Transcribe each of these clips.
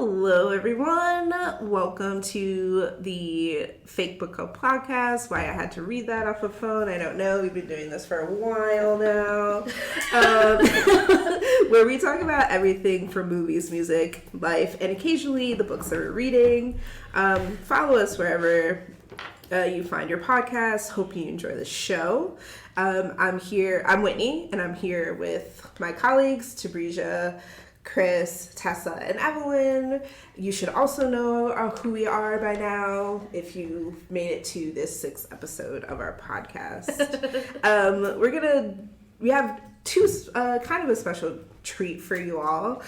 Hello, everyone. Welcome to the Fake Book Club podcast. Why I had to read that off a phone, I don't know. We've been doing this for a while now. Where we talk about everything from movies, music, life, and occasionally the books that we're reading. Follow us wherever you find your podcast. Hope you enjoy the show. I'm Whitney, and I'm here with my colleagues, Tabrizia, Chris, Tessa, and Evelyn. You should also know who we are by now if you made it to this 6th episode of our podcast. We have two kind of a special treat for you all.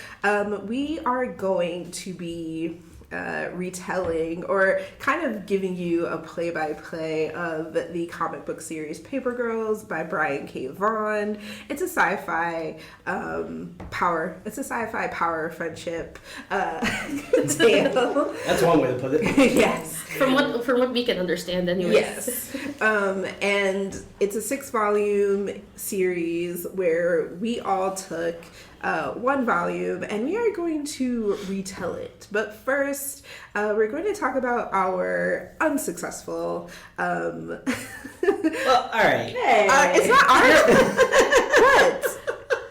We are going to be retelling or kind of giving you a play-by-play of the comic book series Paper Girls by Brian K. Vaughn. It's a sci-fi power friendship tale. That's one way to put it. Yes. From what we can understand anyways. Yes. And it's a 6-volume series where we all took one volume and we are going to retell it. But first, we're going to talk about our unsuccessful Well, alright. it's not our what?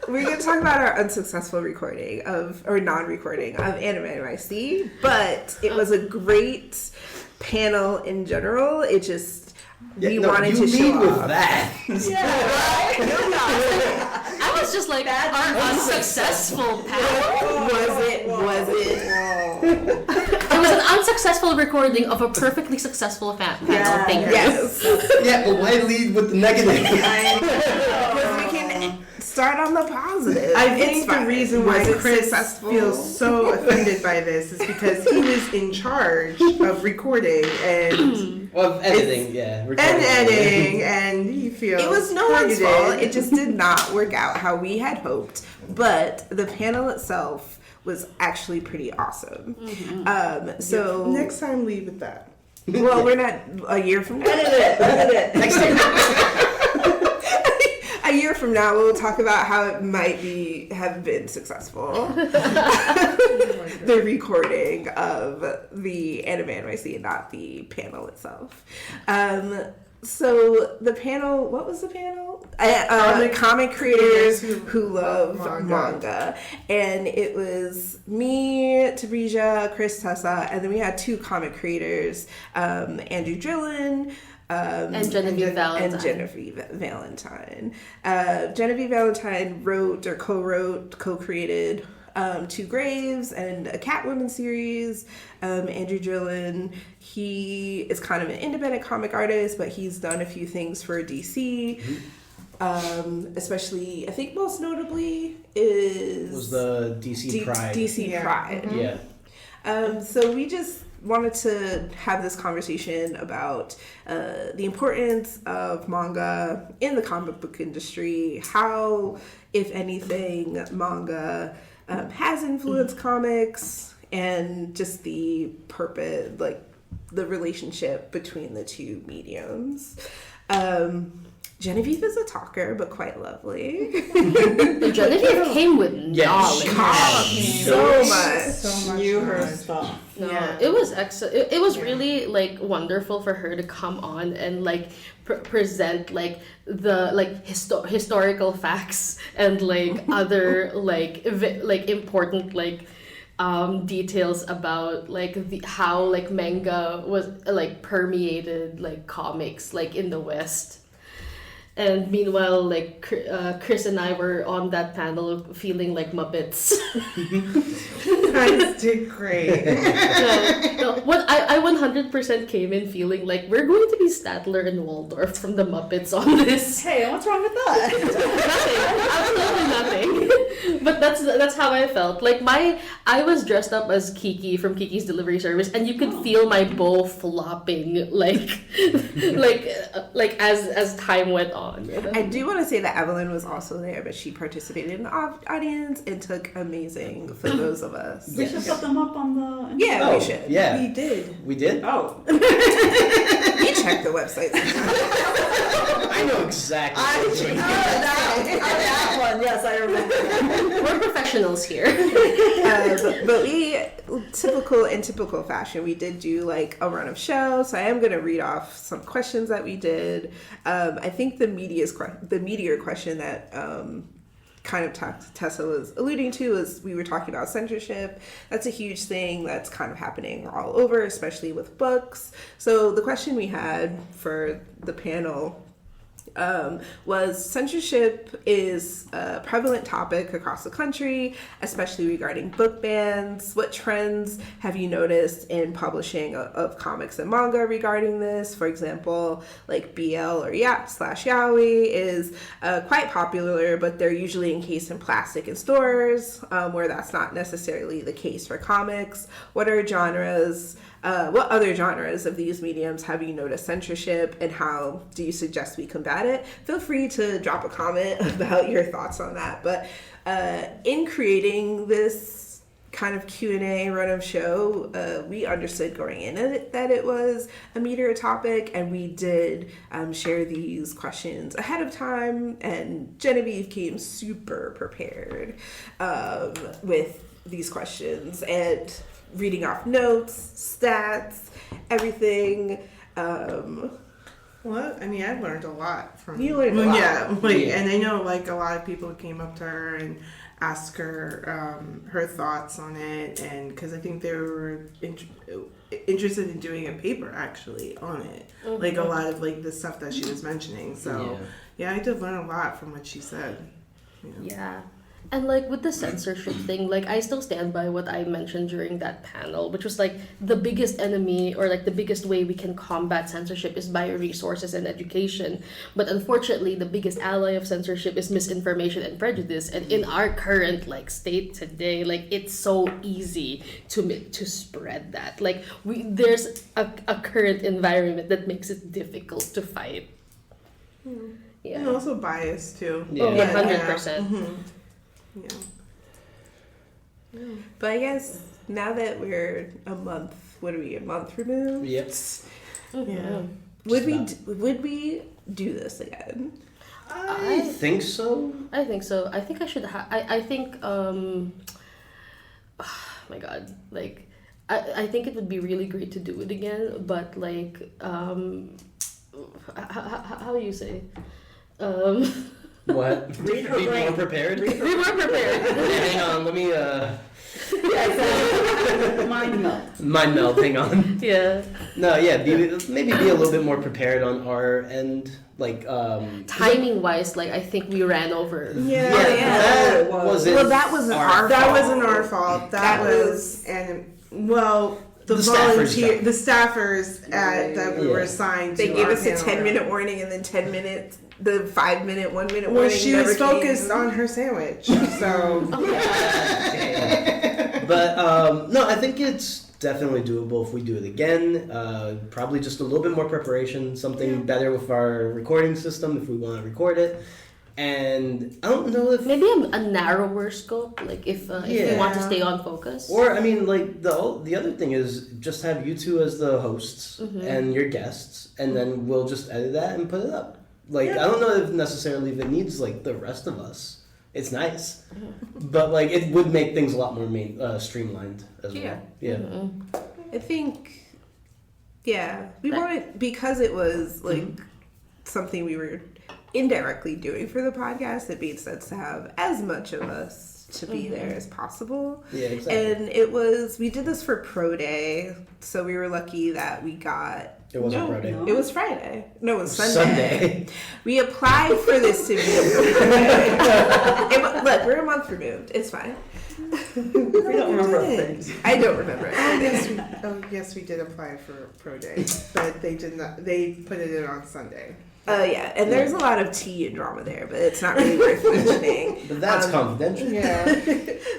We're going to talk about our unsuccessful non-recording of Anime NYC, but it was a great panel in general. It just wanted to show with off. That. I was just like, our unsuccessful panel. Was it? It was an unsuccessful recording of a perfectly successful panel. Yeah. Thank you. Yes. Yeah, but why lead with the negative? Because we can start on the positive. I think the reason why Chris successful? feels so offended by this is because he was in charge of recording and Well, editing, yeah. editing, and he feels It was no one's targeted. fault. It just did not work out how we had hoped. But the panel itself was actually pretty awesome. So Next time, leave with that. well, we're not a year from now. Edit it. Next time. A year from now, we'll talk about how it might have been successful. The recording of the Anime NYC and not the panel itself. So the panel, what was the panel? Comic creators who love manga. And it was me, Tabrizia, Chris, Tessa, and then we had 2 comic creators, Andrew Drillin, And Genevieve Valentine. Genevieve Valentine wrote or co-created 2 Graves and a Catwoman series. Andrew Drillin, he is kind of an independent comic artist, but he's done a few things for DC. Especially, I think most notably was the DC Pride. DC Pride. Yeah. So we just wanted to have this conversation about the importance of manga in the comic book industry, how, if anything, manga has influenced comics, and just the purpose, like the relationship between the 2 mediums. Genevieve is a talker, but quite lovely. Genevieve came with knowledge. So much. Knew her stuff. No, it was excellent. It was really like wonderful for her to come on and like present like the like historical facts and like other like important like details about like how like manga was like permeated like comics like in the West. And meanwhile, like Chris and I were on that panel feeling like Muppets. You guys did great. What I 100% came in feeling like we're going to be Statler and Waldorf from the Muppets on this. Hey, what's wrong with that? Nothing, absolutely nothing. But that's how I felt. Like I was dressed up as Kiki from Kiki's Delivery Service, and you could feel my bow flopping like as time went on. You know? I do want to say that Evelyn was also there, but she participated in the audience and took amazing photos of us. We should put them up on the... Yeah, we should. Yeah. We did. We did? Oh. You check the website. I know exactly. That one. Yes, I remember. We're professionals here. But we, in typical fashion, we did do like a run of shows. So I am going to read off some questions that we did. I think the meteor question that kind of Tessa was alluding to is we were talking about censorship. That's a huge thing that's kind of happening all over, especially with books. So the question we had for the panel was censorship is a prevalent topic across the country, especially regarding book bans. What trends have you noticed in publishing of comics and manga regarding this? For example, like BL or /yaoi is quite popular, but they're usually encased in plastic in stores, where that's not necessarily the case for comics. What other genres of these mediums have you noticed censorship, and how do you suggest we combat it? Feel free to drop a comment about your thoughts on that. But in creating this kind of Q&A run of show, we understood going in that it was a meteor topic, and we did share these questions ahead of time, and Genevieve came super prepared with these questions and reading off notes, stats, everything. Well, I mean, I've learned a lot from You learned a lot. Yeah, and I know like a lot of people came up to her and asked her her thoughts on it, and because I think they were interested in doing a paper actually on it, like a lot of like the stuff that she was mentioning. So yeah, I did learn a lot from what she said. Yeah. And like with the censorship thing, like I still stand by what I mentioned during that panel, which was like the biggest enemy, or like the biggest way we can combat censorship is by resources and education. But unfortunately, the biggest ally of censorship is misinformation and prejudice. And in our current like state today, like it's so easy to spread that. Like there's a current environment that makes it difficult to fight. Yeah. And also bias too. Yeah. 100%. Yeah. But I guess now that we're a month removed? Yep. Yeah. Would we do this again? I think so. I think so. I think I should I think oh my god, like I think it would be really great to do it again, but like how do you say What? Be more prepared? Be more prepared. Hang on, let me Mind melt. mind melt, hang on. Yeah. No, yeah, maybe be a little bit more prepared on our end, like Timing wise, like I think we ran over. that wasn't Well, that wasn't our fault. That wasn't our fault. That was the volunteer, the staffers that we were assigned to. They gave our us a panel. 10-minute warning, and then 10 minutes, the 5-minute, 1-minute warning. Well, she was never focused came. on her sandwich, so. But no, I think it's definitely doable if we do it again. Probably just a little bit more preparation, something better with our recording system if we want to record it. And I don't know if maybe a narrower scope, like if you want to stay on focus. Or I mean, like the other thing is just have you two as the hosts and your guests, and then we'll just edit that and put it up. Like I don't know if necessarily if it needs like the rest of us. It's nice, but like it would make things a lot more streamlined as well. Yeah. I think, we wanted, because it was like something we were indirectly doing for the podcast, it made sense to have as much of us to be there as possible. Yeah, exactly. And we did this for Pro Day, so we were lucky that we got. It wasn't Pro Day. It was Friday. No, it was Sunday. We applied for this to be a Pro Day. Look, we're a month removed. It's fine. We don't remember things. I don't remember it. Yes, we did apply for Pro Day, but they did not. They put it in on Sunday. And there's a lot of tea and drama there, but it's not really worth mentioning. But that's confidential. Yeah.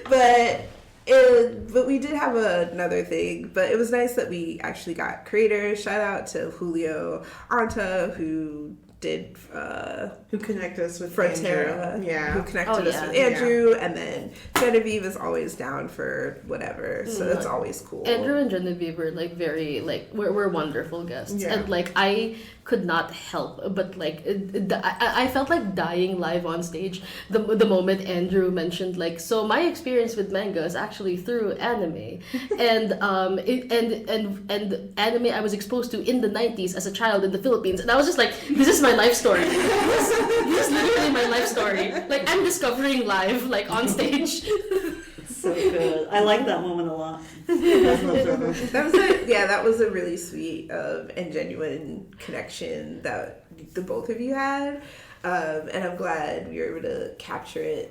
But we did have another thing, but it was nice that we actually got creators. Shout out to Julio Anta, who did Who connected us with Frontera, Andrew. Yeah. who connected Oh, us yeah. with Andrew, and then Genevieve is always down for whatever, so that's always cool. Andrew and Genevieve were like very like we're wonderful guests, Yeah. and like I could not help but like I felt like dying live on stage the moment Andrew mentioned like, so my experience with manga is actually through anime, and and anime I was exposed to in the 90s as a child in the Philippines, and I was just like, this is my life story. This is literally my life story. Like I'm discovering live like on stage. So good. I like that moment a lot. As an observer. That was a really sweet and genuine connection that the both of you had, and I'm glad we were able to capture it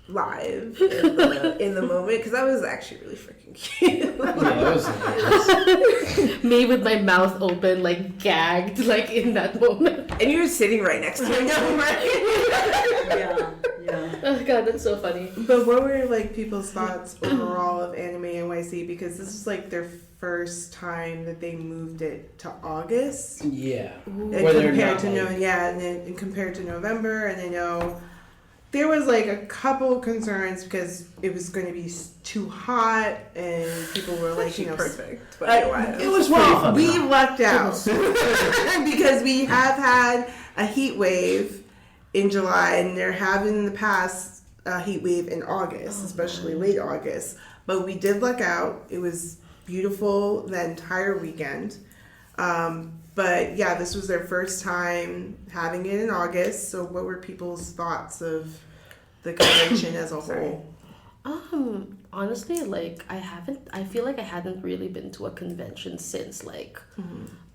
live in the moment, because that was actually really freaking cute. Yeah, it was hilarious. Me with my mouth open, like gagged, like in that moment. And you were sitting right next to him, right? Yeah. Oh god, that's so funny. But what were like people's thoughts overall of Anime NYC? Because this was like their first time that they moved it to August. Yeah. And Where they're compared not, to like- and then compared to November, and I know there was like a couple concerns because it was going to be too hot, and people were like, Perfect. But It was pretty well, fun. we lucked out because we have had a heat wave in July, and there have been in the past a heat wave in August, especially late August. But we did luck out. It was beautiful the entire weekend. But yeah, this was their first time having it in August. So what were people's thoughts of the convention as a whole? Honestly, like I feel like I hadn't really been to a convention since like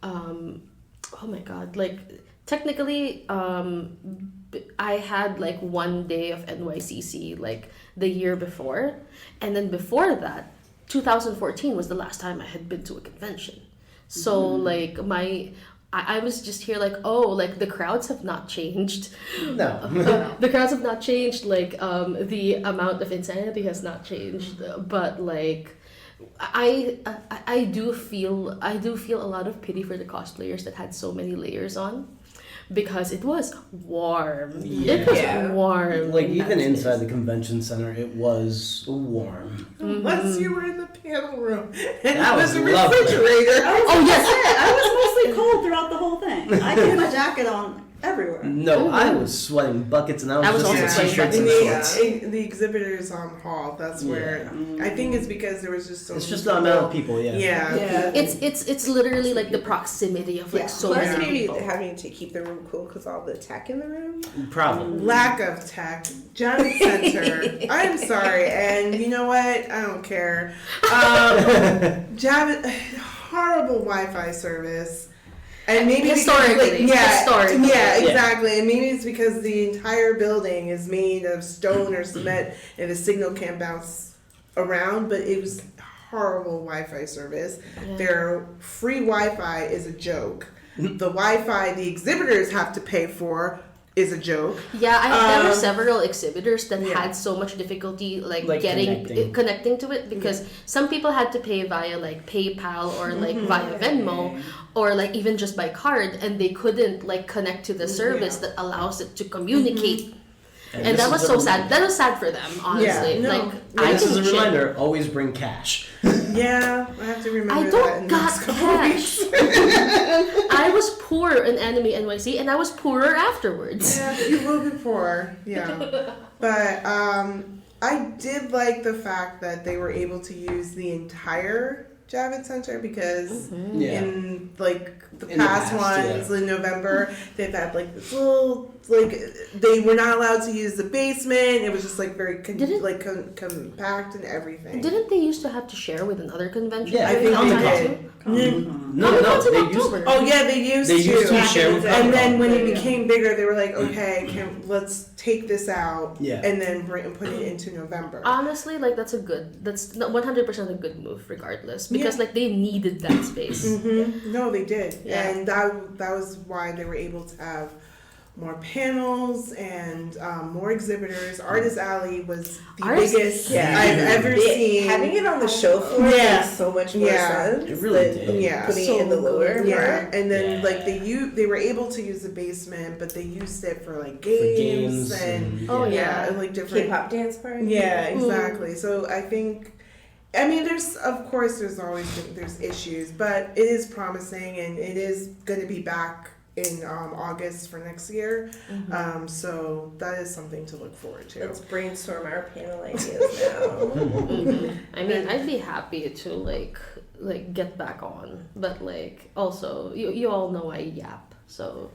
oh my god, like technically I had like one day of NYCC like the year before, and then before that 2014 was the last time I had been to a convention. So like I was just here like, oh, like the crowds have not changed. No. The crowds have not changed. Like the amount of insanity has not changed. But like I do feel a lot of pity for the cosplayers that had so many layers on, because it was warm. Yeah. It was Yeah. warm. Like in that even inside space. the convention center, it was warm. Unless you were in the panel room and That it was was a lovely. refrigerator. Oh yes. I was mostly cold throughout the whole thing. I kept my jacket on everywhere. No, I was sweating buckets, and I was I was just also in sweating t-shirts and buckets. shorts. The exhibitors hall. That's where I think it's because there was just so. It's many just the amount of people, yeah. Yeah. Yeah. It's literally like the proximity of like Yeah. so Plus, many maybe people. having to keep the room cool because all the tech in the room. Probably. Lack of tech. John Center. I'm sorry, and you know what? I don't care. Horrible Wi-Fi service. And maybe Historically. Historically. yeah, exactly. And maybe it's because the entire building is made of stone or cement, and the signal can't bounce around. But it was horrible Wi-Fi service. Yeah. Their free Wi-Fi is a joke. The Wi-Fi the exhibitors have to pay for is a joke. Yeah, there were several exhibitors that yeah. had so much difficulty like Like connecting to it, because some people had to pay via like PayPal or like via Venmo or like even just by card, and they couldn't like connect to the service that allows it to communicate. And that was so sad. That was sad for them, honestly. Yeah, no. Like Yeah, I This can is a shit. reminder: always bring cash. Yeah, I have to remember I that don't in the got next couple cash. weeks. I was poor in Anime NYC, and I was poorer afterwards. Yeah, you will be poor. Yeah. But I did like the fact that they were able to use the entire Javits Center, because Yeah. in like the In the past past, ones in November, they've had like this little, like they were not allowed to use the basement. It was just like very compact and everything. Didn't they used to have to share with another convention? Yeah, I think they Comic-Con. did. No, Comic-Con's in they used. October. Oh yeah, they used They used to to. share with And then Comic-Con. when it became bigger, they were like, okay, let's take this out Yeah. and then put it into November. Honestly, like that's 100% a good move, regardless, because Yeah. like they needed that space. No, they did, Yeah. and that was why they were able to have more panels and more exhibitors. Artist Alley was the Artist- biggest Yeah. I've ever seen. Having it on the show floor Yeah. makes so much more sense It really than did. Yeah. putting So it in the lower good. Yeah, part. and then Yeah. like they were able to use the basement, but they used it for like For games, and Oh, yeah, yeah. and like different. K-pop dance party. Yeah, exactly. So I think, I mean, there's always there's issues, but it is promising, and it is going to be back in August for next year. So that is something to look forward to. Let's brainstorm our panel ideas now. I mean, I'd be happy to like get back on, but like also you all know I yap, so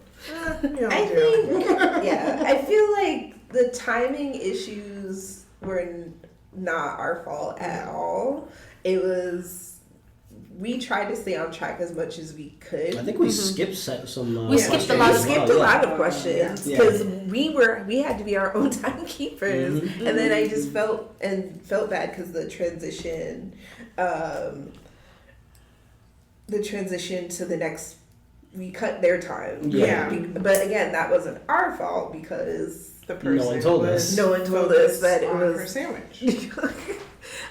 We all I do. think, yeah, I feel like the timing issues were not our fault at all. It was, we tried to stay on track as much as we could. I think we skipped some. We skipped a lot We of- skipped a lot of questions Yeah. because we had to be our own timekeepers, and then I just felt bad because the transition to the next, we cut their time. Yeah. But again, that wasn't our fault because The person No one told was us. No one told us that it on was- her sandwich. she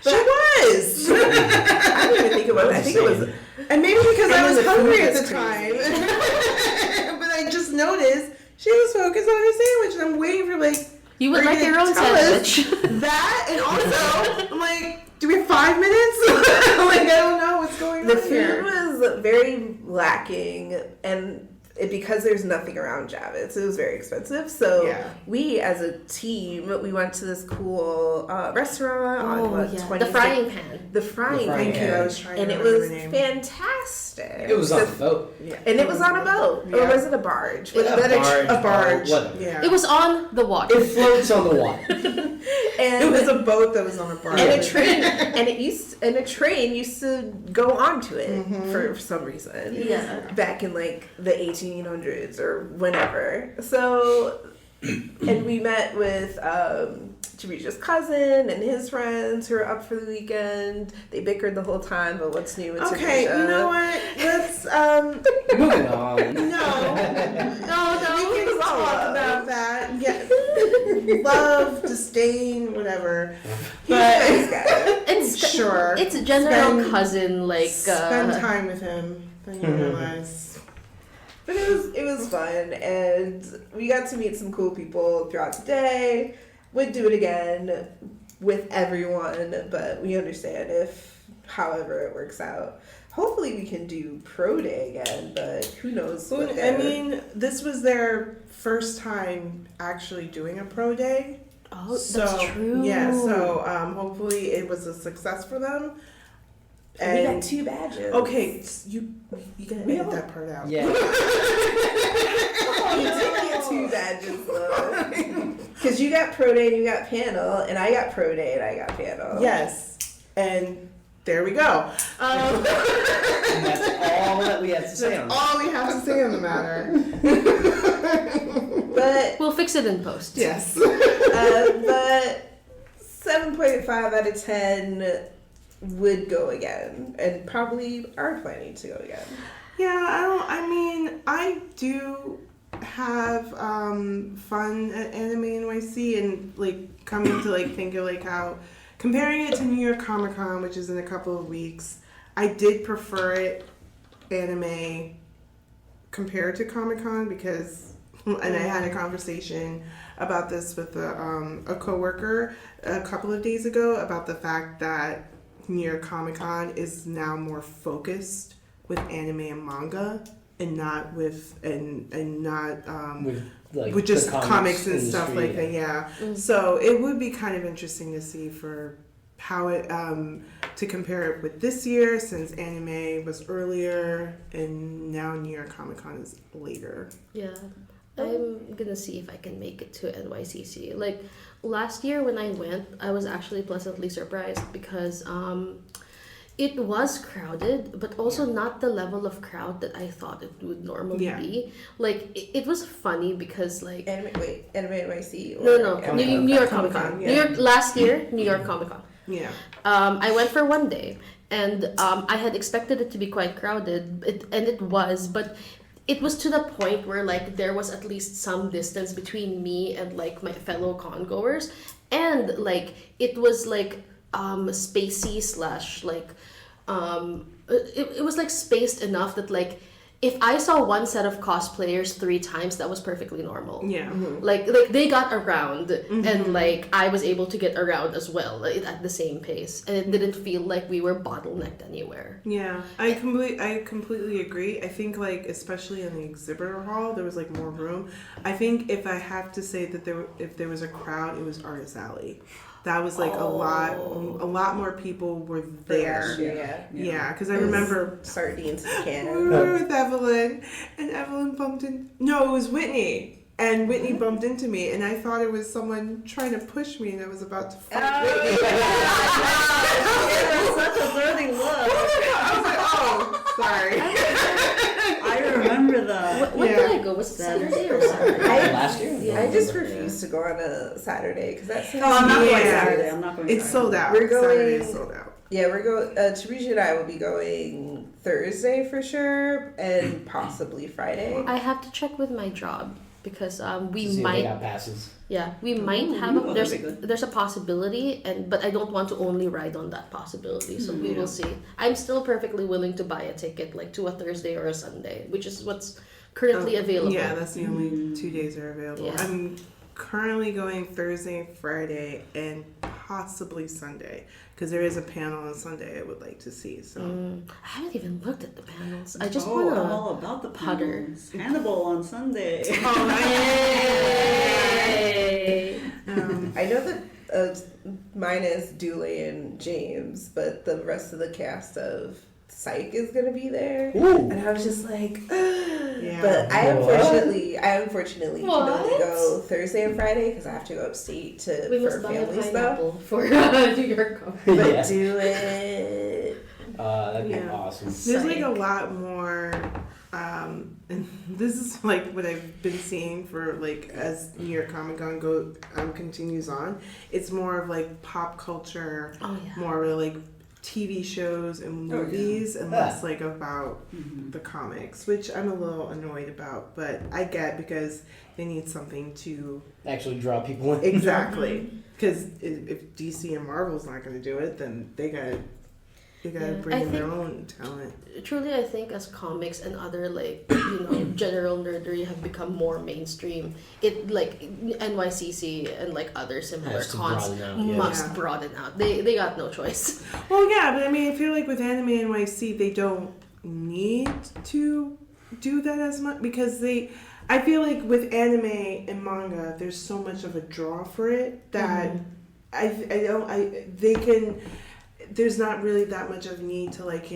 She was. I didn't even think about it. I think it was. And maybe because I And was then the hungry food at the was time. crazy. But I just noticed she was focused on her sandwich, and I'm waiting for like you would Are like you your gonna own tell us sandwich. that, and also I'm like, do we have 5 minutes? Like I don't know what's going The on food here. was very lacking, and because there's nothing around Javits, it was very expensive. So Yeah. we, as a team, we went to this cool restaurant on what, the 25th? frying pan. The frying The frying pan. Thank you. I was trying And to it remember was the name. fantastic. It was on a boat. Yeah. And it was on a boat, or Yeah. was it a barge? Yeah, Was it A barge. Whatever. Yeah. It was on the water. It floats on the water. and It was a boat that was on a barge. and a train, and a train used to go onto it for some reason. Yeah. Back in like the 1800s or whenever. So, and we met with Tabrizia's cousin and his friends who were up for the weekend. They bickered the whole time, but what's new with Okay, Tabrizia? you know what? Let's Moving on. no, we can talk about that. Yeah, love, disdain, whatever. But It's sure, It's a general Spend- cousin, like spend time with him. Then you realize. But it was fun, and we got to meet some cool people throughout the day. Would do it again with everyone, but we understand if, however it works out. Hopefully we can do Pro Day again, but who knows? What I they're- mean, this was their first time actually doing a pro day. oh, So, that's true. Yeah, so hopefully it was a success for them. we got 2 badges. Okay, you gotta We edit all- that part out. Yeah. You did get 2 badges though. Because you got Pro Day and you got panel, and I got Pro Day and I got panel. Yes, and there we go. And that's all that we had to say on That's that. all we have to say on the matter. But We'll fix it in post. Yes. but 7.5 out of 10 would go again, and probably are planning to go again. Yeah, I do have fun at Anime NYC, and like coming to like think of like how comparing it to New York Comic-Con, which is in a couple of weeks, I did prefer it anime compared to Comic-Con because, and I had a conversation about this with a coworker a couple of days ago about the fact that New York Comic-Con is now more focused with anime and manga and not with with just the comics and stuff industry, like that. Yeah. So it would be kind of interesting to see for how it to compare it with this year, since anime was earlier and now New York Comic Con is later. Yeah. I'm gonna see if I can make it to NYCC. Like last year when I went, I was actually pleasantly surprised because it was crowded, but also not the level of crowd that I thought it would normally Yeah. be. Like it was funny because like Anime NYC? no, Comic-Con? New York Comic Con. yeah. New York last year, New York Comic Con. Yeah. I went for one day, and I had expected it to be quite crowded, and it was, but it was to the point where like there was at least some distance between me and like my fellow congoers, and like it was like spacey slash like it was like spaced enough that like if I saw one set of cosplayers 3 times, that was perfectly normal. Yeah. Like they got around, and like I was able to get around as well, like, at the same pace, and it didn't feel like we were bottlenecked anywhere. Yeah, I completely agree. I think like especially in the exhibitor hall, there was like more room. I think if I have to say that if there was a crowd, it was Artist Alley. That was like a lot more people were there. Yeah, because I remember sardines in a can. We were with Evelyn, and Evelyn bumped in. No, it was Whitney. And Whitney bumped into me, and I thought it was someone trying to push me, and I was about to fight Whitney. It was such a flirting look. I was like, oh, sorry. I remember that. When did I go? Was it Saturday or Saturday? Last year? Yeah, I just refuse to go on a Saturday because that's. Oh, I'm not going Yeah. Saturday. I'm not going It's Saturday. sold out. We're going- Saturday is sold out. Yeah, we're going. Tabrizia and I will be going Thursday for sure, and possibly Friday. I have to check with my job because we See if they might. got passes. Yeah, we might have Ooh, there's that'd be good. there's a possibility, but I don't want to only ride on that possibility, so we will see. I'm still perfectly willing to buy a ticket like to a Thursday or a Sunday, which is what's currently available. Yeah, that's the only 2 days that are available. Yeah. I'm currently going Thursday, Friday, and possibly Sunday because there is a panel on Sunday I would like to see. So I haven't even looked at the panels. I just I'm want all about the putter. putters. Hannibal on Sunday. Yay! I know that mine is Dooley and James, but the rest of the cast of Psych is gonna be there, Ooh. and I was just like, Yeah. but I What? unfortunately can only What? go Thursday and Friday because I have to go upstate We for must buy a family stuff. pineapple for New York. But Yeah. do it. That'd be Yeah. awesome. there's like a Psych. lot more. And this is like what I've been seeing for like as New York Comic Con continues on. It's more of like pop culture, Oh yeah. more of like TV shows and Oh, yeah. movies, and less like about the comics, which I'm a little annoyed about. But I get because they need something to Actually draw people in. exactly because if DC and Marvel's not going to do it, then they gotta Yeah, bring I in their think- own talent. Truly, I think as comics and other like general nerdery have become more mainstream, it like NYCC and like other similar Has to cons broaden out, yeah. must Yeah. broaden out. They got no choice. Well, yeah, but I mean, I feel like with Anime NYC, they don't need to do that as much because I feel like with anime and manga, there's so much of a draw for it that there's not really that much of need to like,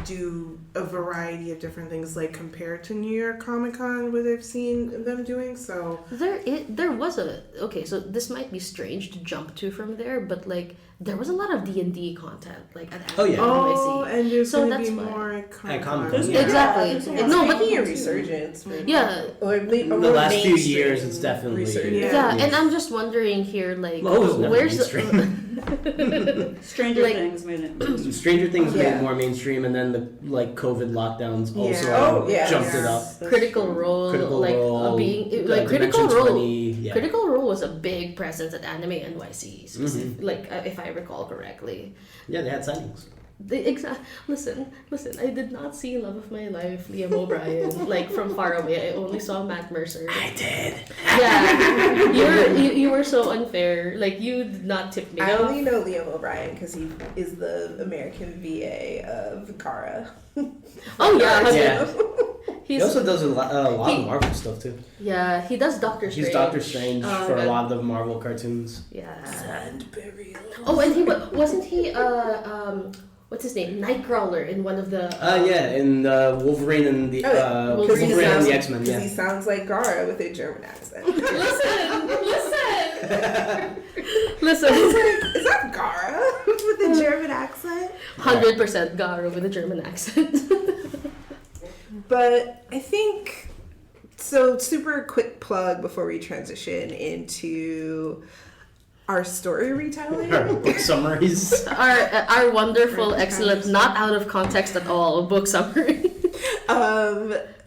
do a variety of different things like compared to New York Comic Con what I've seen them doing. So There was okay, so this might be strange to jump to from there, but like there was a lot of D&D content like at Oh, yeah. oh, NYC. and there's So going to be that's why. more At Comic-Con. Comic-Con, yeah. Exactly. there's a It's lot. No, but making a resurgence. For yeah. or The last few years, it's definitely resurgence. Yeah. Yeah, and I'm just wondering here, like, Low is never where's Stranger Like- Things made it. Stranger Things made Yeah. it more mainstream, and then the like COVID lockdowns also Yeah. Oh, yeah. jumped it Yeah. up. Critical Role, Critical like Role, being like Critical Dimension Role. 20, yeah. Critical Role was a big presence at Anime NYC, Mm-hmm. like if I recall correctly. Yeah, they had signings. Listen. I did not see Love of My Life, Liam O'Brien, like from far away. I only saw Matt Mercer. I did. Yeah, you were so unfair. Like you did not tip me I off. only know Liam O'Brien because he is the American VA of Kara. Oh yeah, Yeah. He's He also does a lot He- of Marvel stuff too. yeah, he does Doctor Strange. He's Doctor Strange for a and- lot of the Marvel cartoons. Yeah. And burial. Oh, and he wasn't he what's his name? Nightcrawler in one of the Yeah, in Wolverine and the Oh, yeah. Wolverine Wolverine and the X-Men. Because Yeah. he sounds like Gara with a German accent. Listen. Is that Gara with a German accent? 100% Gara with a German accent. But I think so. Super quick plug before we transition into our story retelling. Our book summaries. our wonderful, excellent, not out of context at all book summary.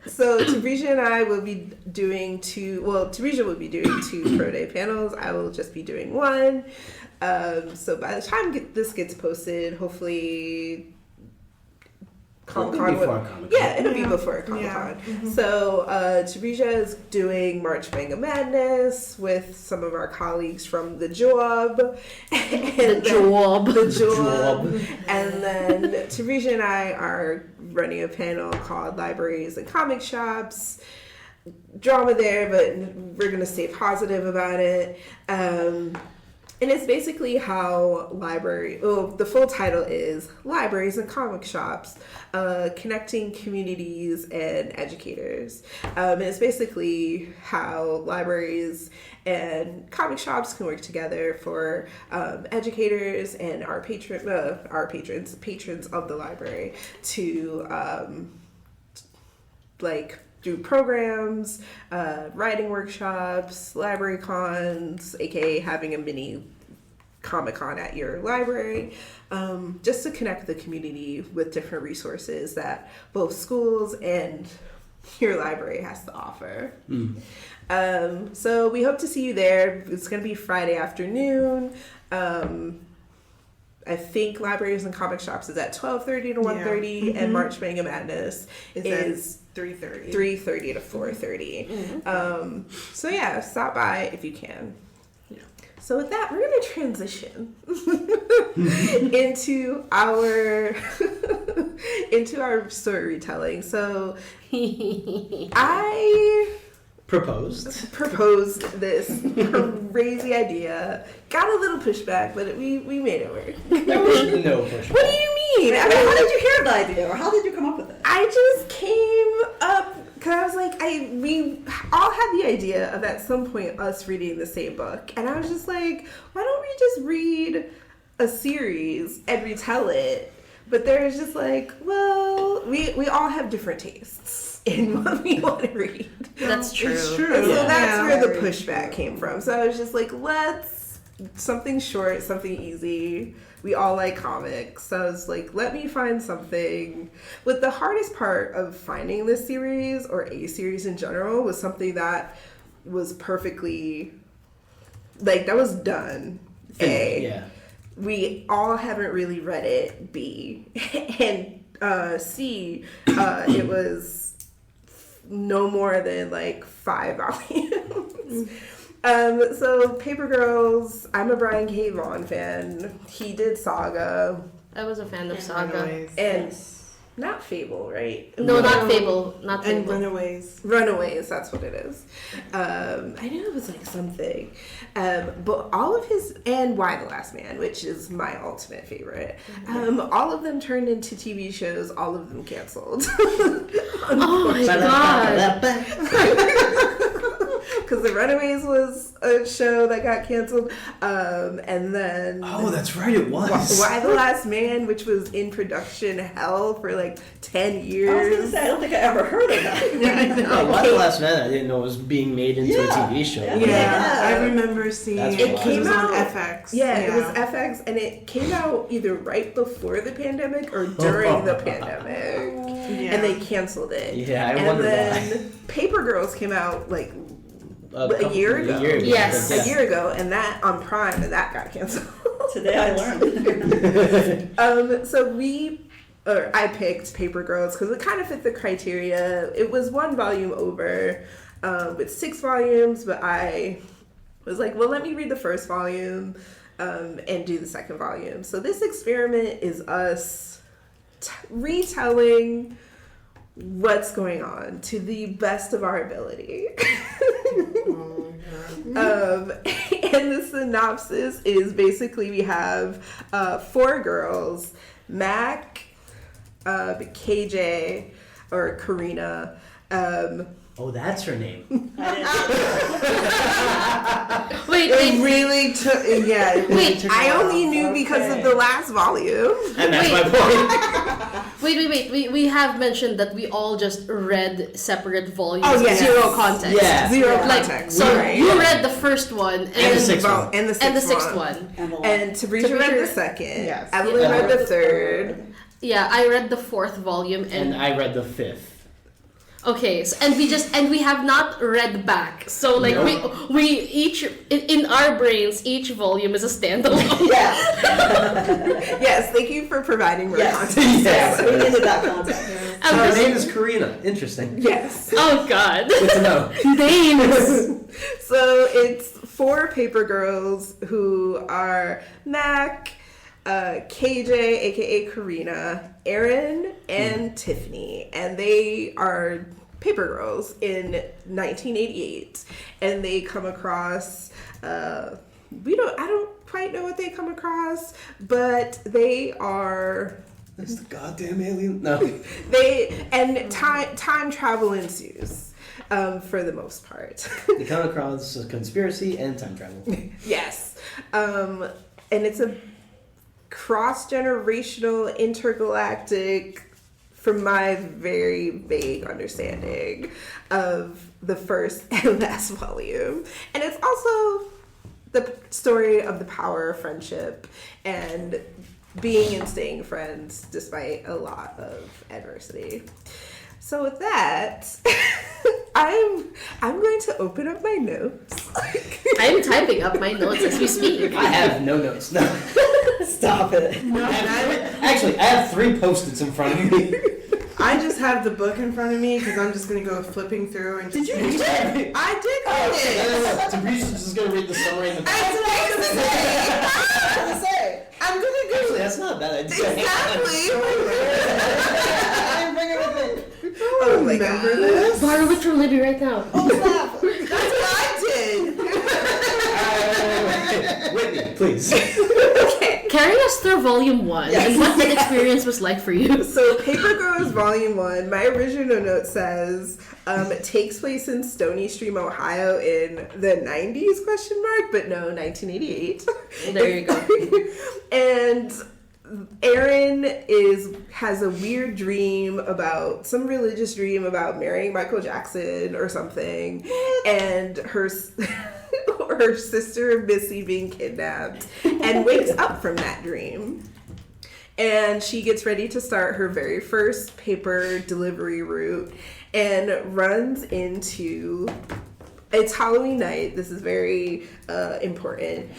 So Tabrizia and I will be doing Tabrizia will be doing 2 Pro Day panels. I will just be doing 1. So by the time this gets posted, hopefully ComicCon. Yeah, it'll be before ComicCon. Yeah. Mm-hmm. So Tabrizia is doing March Manga Madness with some of our colleagues from the job. The job. And then Tabrizia and I are running a panel called Libraries and Comic Shops. Drama there, but we're going to stay positive about it. And it's basically how the full title is Libraries and Comic Shops, Connecting Communities and Educators. And it's basically how libraries and comic shops can work together for educators and our patrons of the library to do programs, writing workshops, library cons, aka having a mini Comic-Con at your library, just to connect the community with different resources that both schools and your library has to offer. So we hope to see you there. It's going to be Friday afternoon. I think Libraries and Comic Shops is at 12:30 to 1:30, and March Manga Madness is 3:30. 3:30 to 4:30. So yeah, stop by if you can. Yeah. So with that, we're gonna transition into our story retelling. So I proposed this crazy idea. Got a little pushback, but we made it work. There was no pushback. What do you mean? How did you hear the idea, or how did you come up with it? I just came up because I was like, we all had the idea of at some point us reading the same book, and I was just like, why don't we just read a series and retell it? But there's just like, well, we all have different tastes in what we want to read. That's true. It's true. And so Yeah. that's where the pushback came from. So I was just like, let's something short, something easy. We all like comics. So I was like, let me find something. But the hardest part of finding this series, or a series in general, was something that was perfectly, that was done. A. Yeah. We all haven't really read it. B. And C. It was no more than 5 volumes. So Paper Girls, I'm a Brian K. Vaughn fan. He did Saga. I was a fan of Saga. Runaways. And not Fable, right? No, not Fable. Not And Fable. Runaways. Runaways, that's what it is. I knew it was something. But all of his, and Why the Last Man, which is my ultimate favorite. All of them turned into TV shows, all of them canceled. Oh my god. Because The Runaways was a show that got canceled. And then... Oh, that's right, it was. Why the Last Man, which was in production hell for 10 years. I was gonna say, I don't think I ever heard of that. Yeah, I know. Oh, Why the Last Man? I didn't know was being made into a TV show. Yeah, I remember seeing That's it. wild. It Came was on out- FX. Yeah, it was FX, and it came out either right before the pandemic or during the pandemic. Yeah. And they canceled it. Yeah, I and wonder then why. Paper Girls came out a year ago. Yes. A year ago, and that on Prime, and that got canceled. Today I learned. So I picked Paper Girls because it kind of fit the criteria. It was 1 volume over, with 6 volumes, but I was like, well, let me read the first volume and do the second volume. So this experiment is us retelling what's going on to the best of our ability. And the synopsis is basically we have 4 girls, Mac, KJ, or Karina. Oh, that's her name. Wait, It really took. Yeah. It really Wait, took I a while. only knew because of the last volume. And that's my point. wait. We have mentioned that we all just read separate volumes. Oh, yes. Zero context. Yeah. Zero Like, context. so Right. you read the first one and, And the then- sixth one. And the sixth one. And Tabrizia read the second. Yes. Evelyn Yeah. read the third. Yeah, I read the 4th volume And I read the 5th. Okay, so, and we have not read back. So like we each in our brains each volume is a standalone. Yeah. Yes, thank you for providing more Yes. context. Yes. We needed that context. And Her this- name is Karina. Interesting. Yes. oh god. Good to know. Names. So it's 4 paper girls who are Mac, KJ, aka Karina, Erin, and Tiffany, and they are paper girls in 1988, and they come across I don't quite know what they come across, but they are It's the goddamn alien. No. time travel ensues. For the most part. They come across a conspiracy and time travel. Yes. And it's a cross-generational, intergalactic, from my very vague understanding of the first and last volume. And it's also the story of the power of friendship and being and staying friends despite a lot of adversity. So with that, I'm going to open up my notes. I'm typing up my notes as we speak. I have no notes. No. Stop it. Actually, I have 3 post-its in front of me. I just have the book in front of me because I'm just gonna go flipping through and. Did you read it? I did read it. Tabrizia's just gonna read the summary in the back. That's what I was gonna say. I'm gonna go. Actually, that's not a bad idea. Exactly. I didn't bring it with me. Oh my god. Remember this? Borrow it from Libby right now. Oh, snap. That's what I did. Whitney, please. Carry us through volume 1 and what that experience was like for you. So Paper Girls Volume 1, my original note says it takes place in Stony Stream, Ohio in the 90s, but no, 1988. There you go. And Erin has a weird dream about some religious dream about marrying Michael Jackson or something, and her sister Missy being kidnapped, and wakes up from that dream. And she gets ready to start her very first paper delivery route and runs into. It's Halloween night. This is very important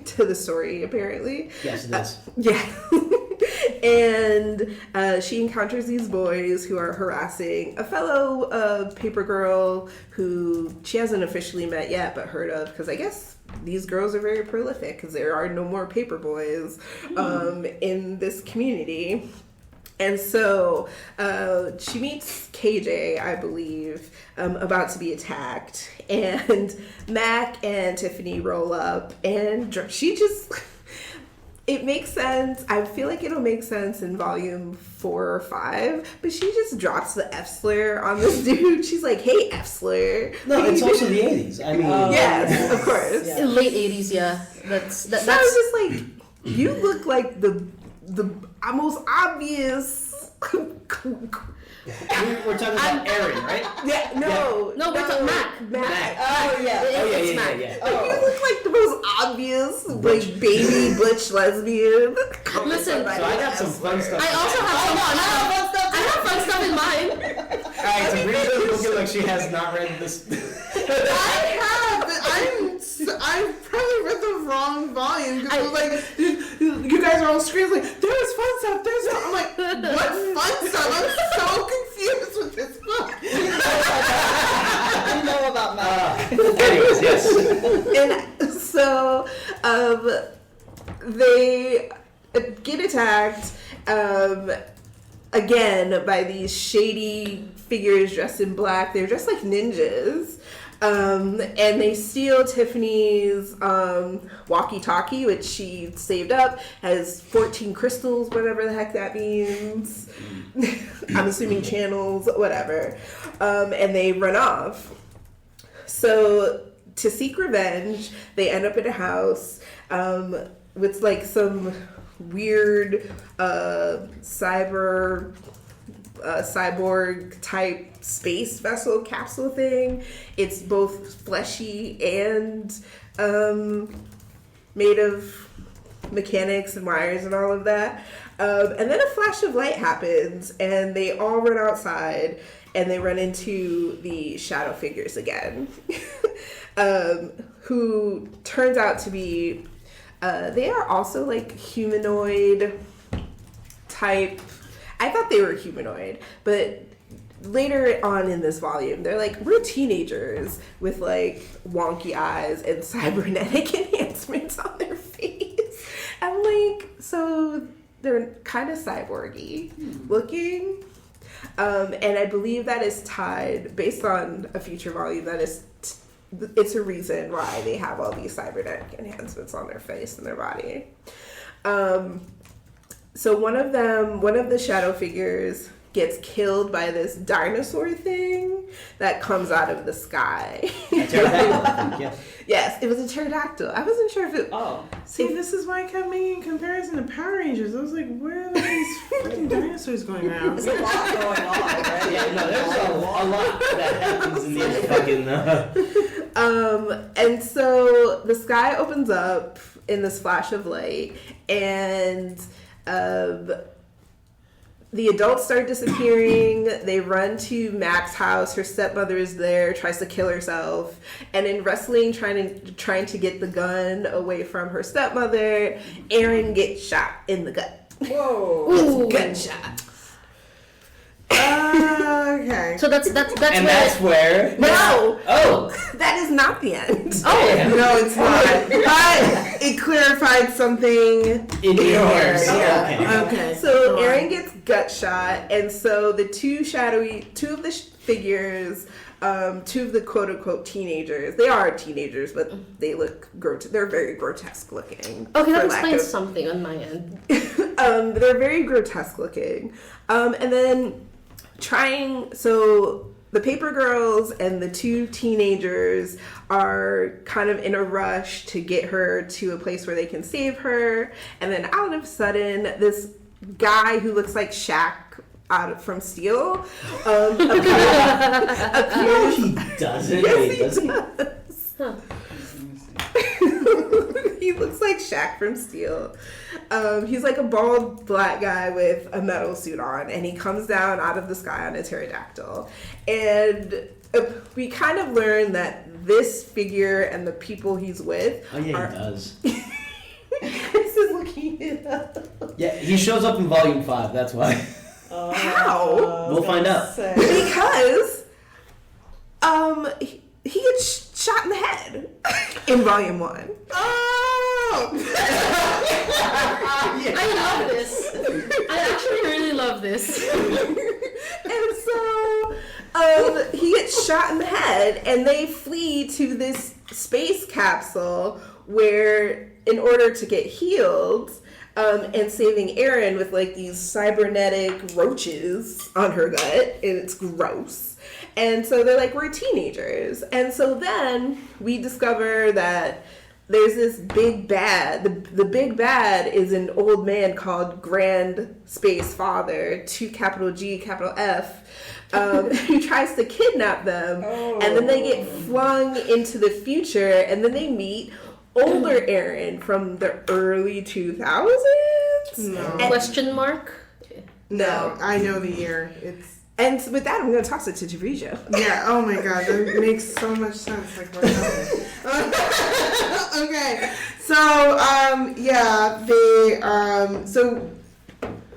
to the story, apparently. Yes, it is. Yeah. And she encounters these boys who are harassing a fellow paper girl who she hasn't officially met yet, but heard of, because I guess these girls are very prolific because there are no more paper boys in this community. And so she meets KJ, I believe, about to be attacked. And Mac and Tiffany roll up, and she just... It makes sense. I feel like it'll make sense in volume 4 or 5, but she just drops the F slur on this dude. She's like, "Hey, F slur." No, it's also the 80s. I mean, yes, of course. Yeah. Late 80s, yeah. That's So I was just like, you look like the most obvious. we're talking about Erin, right? Yeah, no, No, we're talking Mac. Mac. Oh, yeah. It's yeah, Mac. yeah. You look like the most obvious, like baby butch lesbian. Listen, So I got some fun stuff. I also have I have fun stuff in mind. Alright, Tabrizia looking like she has not read this. I have, but I probably read the wrong volume because I was like, you guys are on screens like, there's fun stuff, there's fun. I'm like, what fun stuff? I'm so confused with this book. I know about Mac. Anyways, yes. And so they get attacked again by these shady figures dressed in black. They're dressed like ninjas. And they steal Tiffany's walkie-talkie, which she saved up, has 14 crystals, whatever the heck that means. I'm assuming channels, whatever. And they run off. So to seek revenge, they end up in a house with like some weird cyborg type space vessel capsule thing. It's both fleshy and made of mechanics and wires and all of that. And then a flash of light happens, and they all run outside, and they run into the shadow figures again, who turns out to be, they are also like humanoid type. I thought they were humanoid, but later on in this volume, they're like, we're teenagers with like wonky eyes and cybernetic enhancements on their face. I'm like, so they're kind of cyborgy looking. And I believe that is tied, based on a future volume, that is, it's a reason why they have all these cybernetic enhancements on their face and their body. So one of the shadow figures gets killed by this dinosaur thing that comes out of the sky. Yes, it was a pterodactyl. I wasn't sure if it... Oh. See, this is why I kept making comparison to Power Rangers. I was like, where are these freaking dinosaurs going around? There's a lot going on, right? Yeah, no, there's a lot that happens in these fucking... And so the sky opens up in this flash of light, and the adults start disappearing. They run to Mac's house. Her stepmother is there, tries to kill herself. And in wrestling, trying to get the gun away from her stepmother, Aaron gets shot in the gut. Whoa. Gunshot. Okay. So that's And that's where... No! Oh! That is not the end. Oh! No, it's not. But it clarified something In yours. Yeah. Okay. So Go on. Aaron gets gut shot, and so the two of the figures, two of the quote unquote teenagers, they are teenagers, but they look they're very grotesque looking. Okay, that for lack explains of- something on my end. They're very grotesque looking. And then so the paper girls and the two teenagers are kind of in a rush to get her to a place where they can save her. And then all of a sudden, this guy who looks like Shaq from Steel appears. No, he doesn't. Yes, he Does he? does. Huh. He looks like Shaq from Steel. He's like a bald black guy with a metal suit on, and he comes down out of the sky on a pterodactyl. And we kind of learn that this figure and the people he's with Oh, yeah, he does. Chris is looking it up. Yeah, he shows up in volume 5, that's why. How? We'll find out. Because he gets shot in the head in volume 1. Oh! I love this. I actually really love this. And so he gets shot in the head, and they flee to this space capsule where, in order to get healed, and saving Erin with like these cybernetic roaches on her gut, and it's gross. And so they're like, we're teenagers. And so then we discover that there's this big bad. The big bad is an old man called Grand Space Father, 2 capital G, capital F, who tries to kidnap them. And then they get flung into the future, and then they meet older Erin from the early 2000s. No. And- Question mark? No. I know the year. It's And with that, I'm going to toss it to Tabrizia. yeah. Oh my god, that makes so much sense. Like what's happening? Okay, so so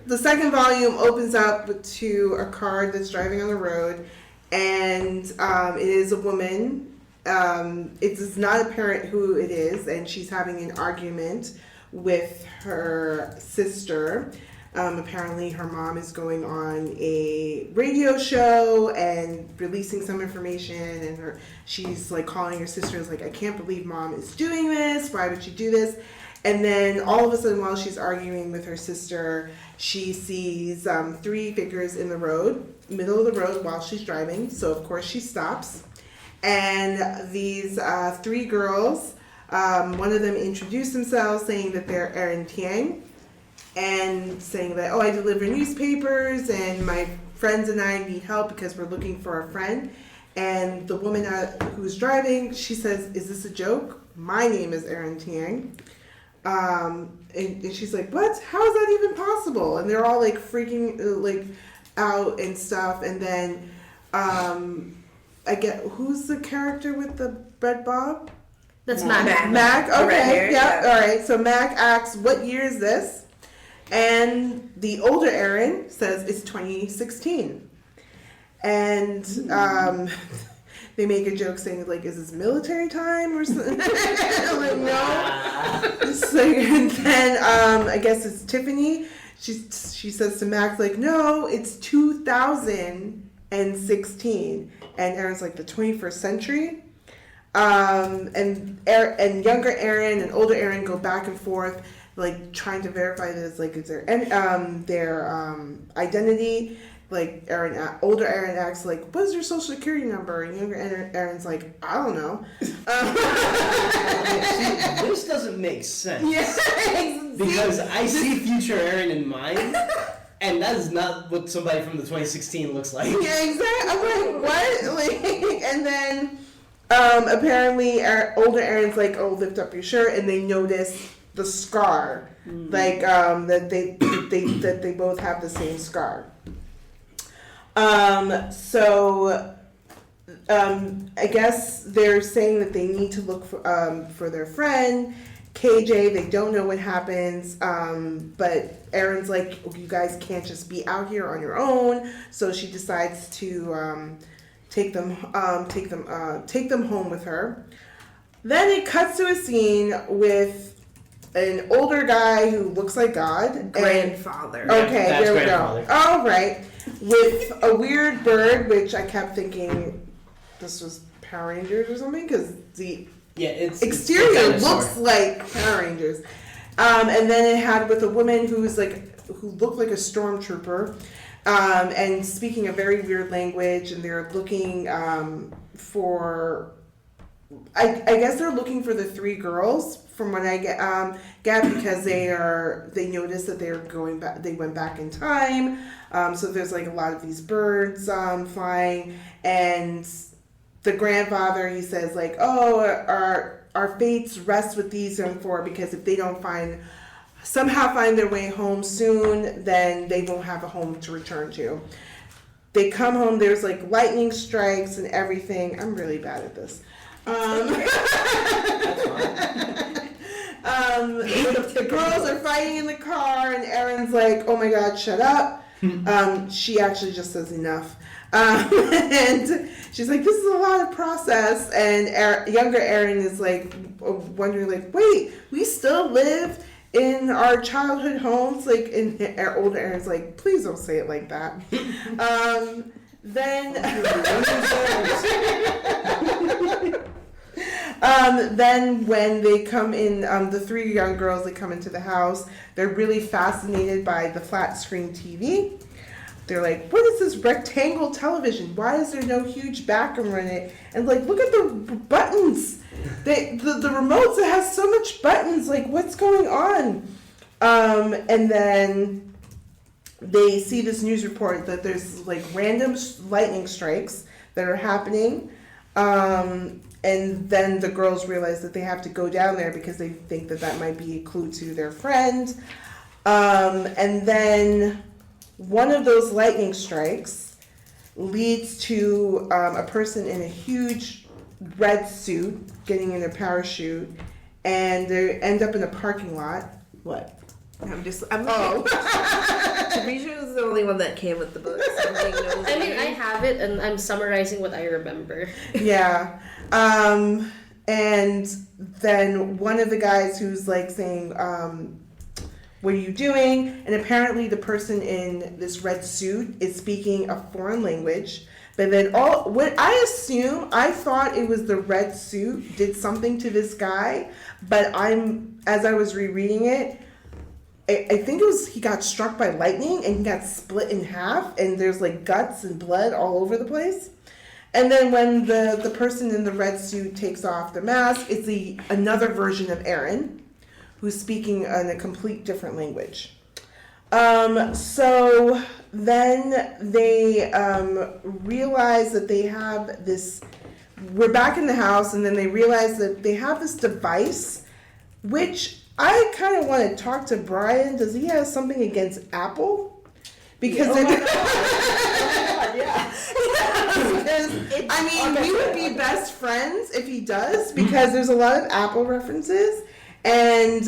the second volume opens up to a car that's driving on the road, and it is a woman. It is not apparent who it is, and she's having an argument with her sister. Apparently her mom is going on a radio show and releasing some information, and she's like calling her sister, is like, I can't believe mom is doing this, why would you do this? And then all of a sudden, while she's arguing with her sister, she sees 3 figures in the road, middle of the road, while she's driving. So of course she stops, and these 3 girls, one of them introduced themselves saying that they're Erin Tiang, and saying that, I deliver newspapers, and my friends and I need help because we're looking for a friend. And the woman who's driving, she says, is this a joke? My name is Erin Tiang. And she's like, what? How is that even possible? And they're all like freaking like out and stuff. And then I get, who's the character with the bread bob? That's Mac. Mac, okay, Right, yeah, all right. So Mac asks, what year is this? And the older Aaron says it's 2016. And they make a joke saying, like, is this military time or something? I'm like, no. So, and then I guess it's Tiffany. She says to Max, like, no, it's 2016. And Aaron's like, the 21st century? And younger Aaron and older Aaron go back and forth, like, trying to verify this, like, is their identity. Like, older Aaron asks, like, what is your social security number? And younger Aaron's like, I don't know. See, this doesn't make sense. Yeah, because I see future Aaron in mind, and that is not what somebody from the 2016 looks like. Yeah, exactly. I'm like, what? Like, and then apparently older Aaron's like, oh, lift up your shirt, and they notice the scar, like that they both have the same scar. I guess they're saying that they need to look for their friend KJ. They don't know what happens, but Erin's like, you guys can't just be out here on your own. So she decides to take them home with her. Then it cuts to a scene with an older guy who looks like God. Grandfather. Okay, That's there we grandfather. go. All right. With a weird bird, which I kept thinking this was Power Rangers or something, because the exterior looks like Power Rangers. And then it had with a woman who looked like a stormtrooper, and speaking a very weird language, and they're looking for. I guess they're looking for the three girls, from what I get because they noticed that they were going back. They went back in time. So there's like a lot of these birds flying, and the grandfather, he says like, oh, our fates rest with these four, because if they don't somehow find their way home soon, then they won't have a home to return to. They come home, there's like lightning strikes and everything. I'm really bad at this. The girls are fighting in the car, and Erin's like, oh my god, shut up. She actually just says enough. And she's like, this is a lot of process. And younger Erin is like wondering, like, wait, we still live in our childhood homes? Like, and older Erin's like, please don't say it like that. Then when they come in, the three young girls, they come into the house, they're really fascinated by the flat screen TV. They're like, what is this rectangle television? Why is there no huge background in it? And like, look at the buttons. The remotes, it has so much buttons. Like, what's going on? And then they see this news report that there's like random lightning strikes that are happening. And then the girls realize that they have to go down there because they think that might be a clue to their friend. And then one of those lightning strikes leads to a person in a huge red suit getting in a parachute, and they end up in a parking lot. What? Tabrizia was the only one that came with the book. I mean, I have it, and I'm summarizing what I remember. Yeah. And then one of the guys who's like saying, what are you doing? And apparently the person in this red suit is speaking a foreign language. But then I thought it was the red suit did something to this guy. But as I was rereading it, I think it was he got struck by lightning and he got split in half, and there's like guts and blood all over the place. And then when the person in the red suit takes off the mask, it's another version of Erin, who's speaking in a complete different language. So then they realize that they have this. We're back in the house, and then they realize that they have this device, which I kind of want to talk to Brian. Does he have something against Apple? Because Oh my God, yeah. because, I mean, we would be best friends if he does, because there's a lot of Apple references, and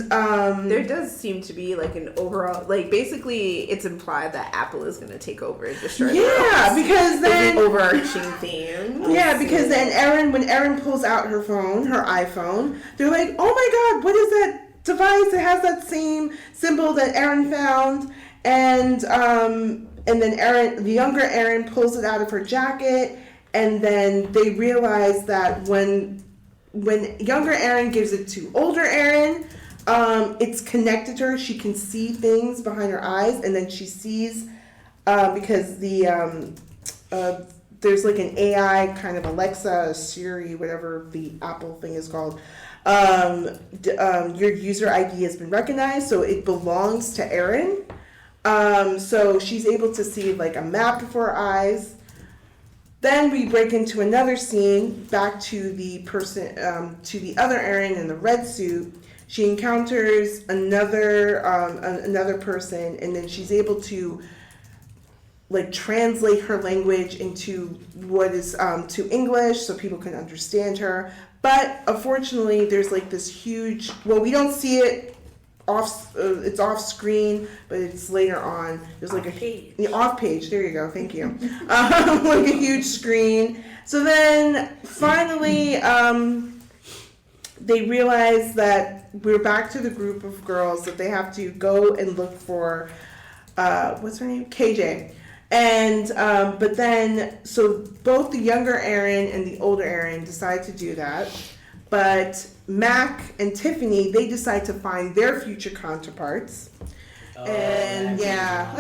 There does seem to be like an overall, like basically it's implied that Apple is going to take over and destroy the world. yeah, because It's then an overarching theme. yeah, because then when Erin pulls out her phone, her iPhone, they're like, "Oh my God, what is that device that has that same symbol that Erin found?" And then Erin, the younger Erin, pulls it out of her jacket, and then they realize that when younger Erin gives it to older Erin, it's connected to her. She can see things behind her eyes, and then she sees because there's like an AI kind of Alexa, Siri, whatever the Apple thing is called. Your user ID has been recognized, so it belongs to Erin. So she's able to see like a map before her eyes. Then we break into another scene, back to the person, to the other Erin in the red suit. She encounters another person, and then she's able to like translate her language into what is to English, so people can understand her. But unfortunately, there's like this huge. Well, we don't see it off. It's off screen, but it's later on. There's like off page. There you go. Thank you. Like a huge screen. So then finally, they realize that we're back to the group of girls that they have to go and look for. What's her name? KJ. And but then, so both the younger Erin and the older Erin decide to do that, but Mac and Tiffany, they decide to find their future counterparts. And yeah.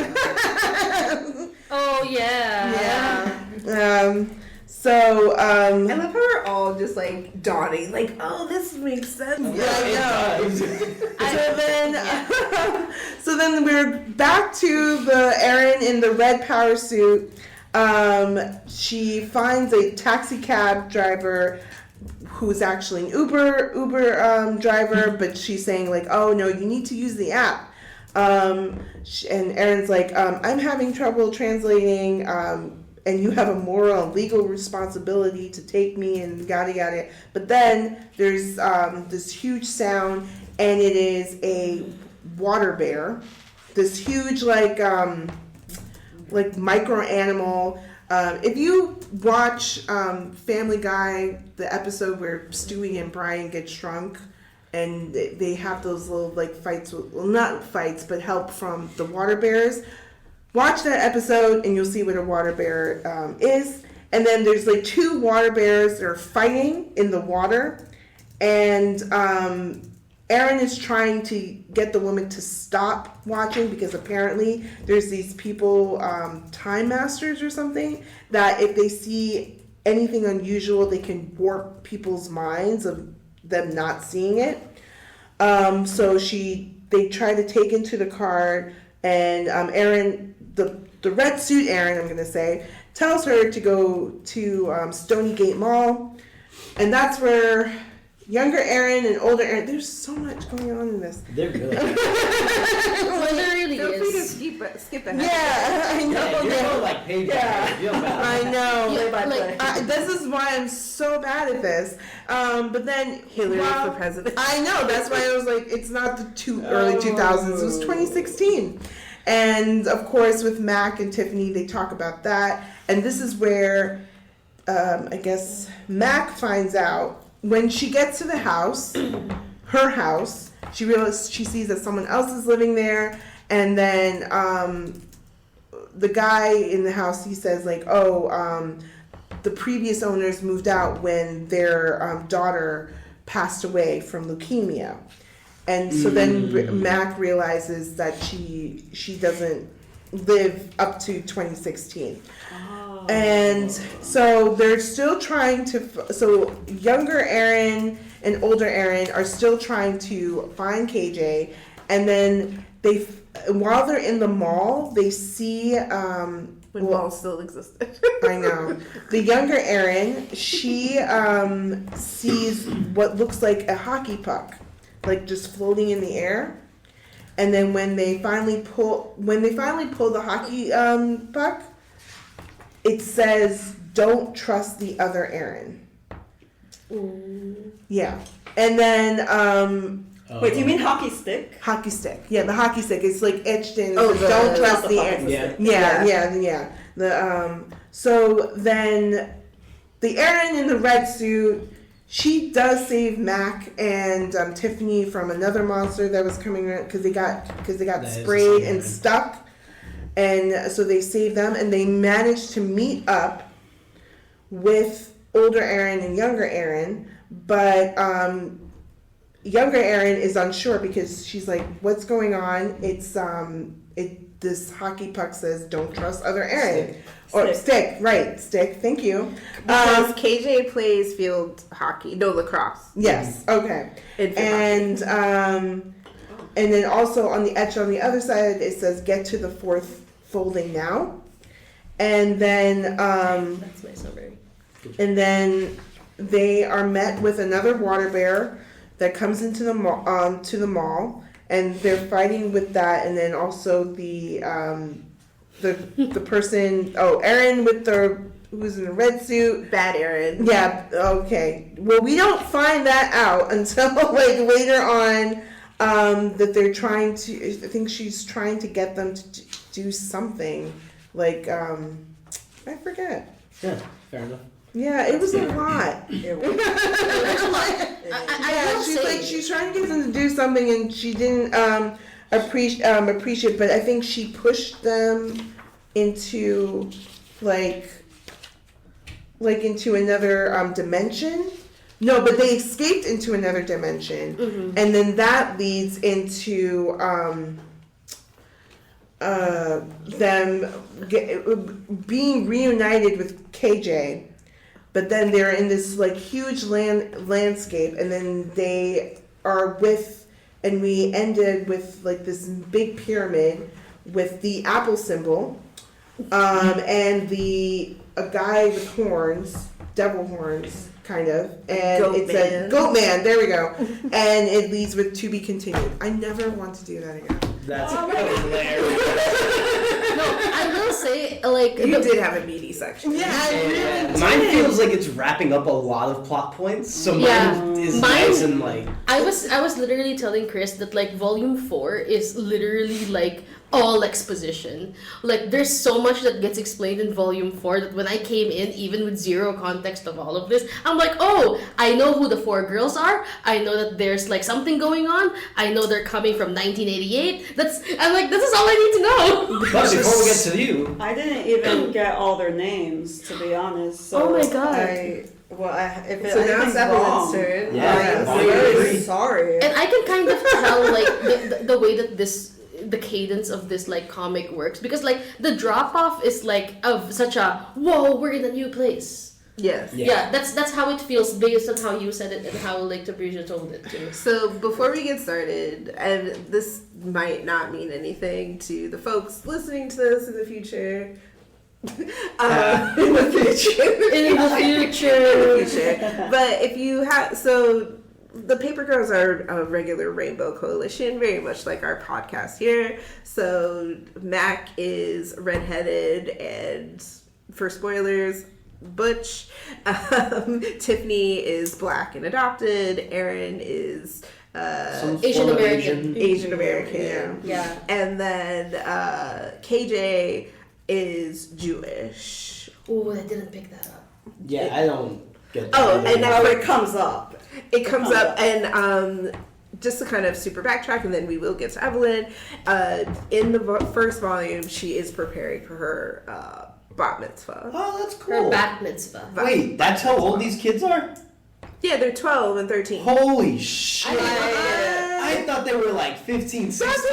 Oh yeah. Yeah. So I love how we're all just like dawning, like, oh, this makes sense. yeah, I know. So then we're back to the Erin in the red power suit. She finds a taxi cab driver who's actually an Uber driver, but she's saying like, oh no, you need to use the app. And Erin's like, I'm having trouble translating, and you have a moral and legal responsibility to take me, and yada yada. But then there's this huge sound, and it is a water bear, this huge like micro animal. If you watch Family Guy, the episode where Stewie and Brian get shrunk, and they have those little like fights, well, not fights, but help from the water bears. Watch that episode and you'll see what a water bear is. And then there's like two water bears that are fighting in the water. And Erin is trying to get the woman to stop watching, because apparently there's these people, time masters or something, that if they see anything unusual, they can warp people's minds of them not seeing it. So they try to take into the car, and Erin, the red suit Erin, I'm gonna say, tells her to go to Stony Gate Mall, and that's where younger Erin and older Erin. There's so much going on in this. They're good. Literally Feel free to is. skip ahead. Yeah, I know. You're more like page Yeah. feel bad. I know. Yeah, like, This is why I'm so bad at this. But then Hillary for president. I know. That's why I was like, it's not the early 2000s. It was 2016. And of course, with Mac and Tiffany, they talk about that. And this is where I guess Mac finds out when she gets to the house, her house. She sees that someone else is living there, and then the guy in the house, he says like, oh, the previous owners moved out when their daughter passed away from leukemia. And so then Mac realizes that she doesn't live up to 2016. Oh. And so they're still trying to, so younger Erin and older Erin are still trying to find KJ. And then while they're in the mall, they see, When malls still existed. I know. The younger Erin, she sees what looks like a hockey puck like just floating in the air. And then when they finally pull the hockey puck, it says, "Don't trust the other Aaron." Yeah. And then Wait, do you mean hockey stick? hockey stick. Yeah, the hockey stick. It's like etched in. Oh, It says, "Don't trust the the hockey Aaron." stick. Yeah. The so then the Aaron in the red suit, she does save Mac and Tiffany from another monster that was coming around because they got That is sprayed the and same stuck, and so they saved them and they managed to meet up with older Aaron and younger Aaron, but younger Aaron is unsure because she's like, "What's going on?" It's this hockey puck says, "Don't trust other Aaron." Or stick, right? Stick. Thank you. Because KJ plays field hockey, no lacrosse. Yes. Okay. In field hockey. And then also on the etch on the other side it says, "Get to the fourth folding now," and then That's my summary. and then they are met with another water bear that comes into the mall, and they're fighting with that, and then also the person, Aaron with who's in the red suit. Bad Aaron. Yeah, okay. Well, we don't find that out until like later on, that they're trying to, I think she's trying to get them to do something, like, I forget. Yeah, fair enough. Yeah, it was a lot. It was- Yeah, she's trying to get them to do something, and she didn't appreciate. But I think she pushed them into into another dimension. No, but they escaped into another dimension, and then that leads into them being reunited with KJ. But then they're in this like huge landscape, and then they are and we ended with like this big pyramid with the apple symbol, and a guy with horns, devil horns, kind of, and Goat it said man. "Goat Man." There we go, and it leads with "To be continued." I never want to do that again. That's hilarious. No, I will say, like, You did have a meaty section. Yeah, I really Mine did. feels like it's wrapping up a lot of plot points, so Yeah. mine is Mine- nice and like. I was literally telling Chris that like volume 4 is literally like all exposition. Like there's so much that gets explained in volume 4 that when I came in, even with zero context of all of this, I'm like, oh, I know who the 4 girls are. I know that there's like something going on. I know they're coming from 1988. I'm like, this is all I need to know. But before we get to you, I didn't even get all their names, to be honest. So Oh my God. if So now anything's it's Evelyn's wrong, turn. Yeah. I'm Volume very three. sorry. And I can kind of tell like the way that the cadence of this like comic works, because like the drop off is like of such a whoa, we're in a new place. Yes. Yeah, that's how it feels based on how you said it and how like Tabrizia told it too. So before we get started, and this might not mean anything to the folks listening to this in the future. In the future. But if you have, so the Paper Girls are a regular rainbow coalition, very much like our podcast here. So Mac is redheaded and, for spoilers, butch. Tiffany is black and adopted. Aaron is some Asian form of American. Asian American. Yeah. And then KJ is Jewish. Oh, I didn't pick that up. Yeah, I don't get that. Oh, and Oh, it comes up. It comes up, and just to kind of super backtrack, and then we will get to Evelyn. In the first volume, she is preparing for her bat mitzvah. Oh, that's Her cool. bat mitzvah. Wait, that's how old these kids are? Yeah, they're 12 and 13. Holy shit! I- I thought they were like 15, 16.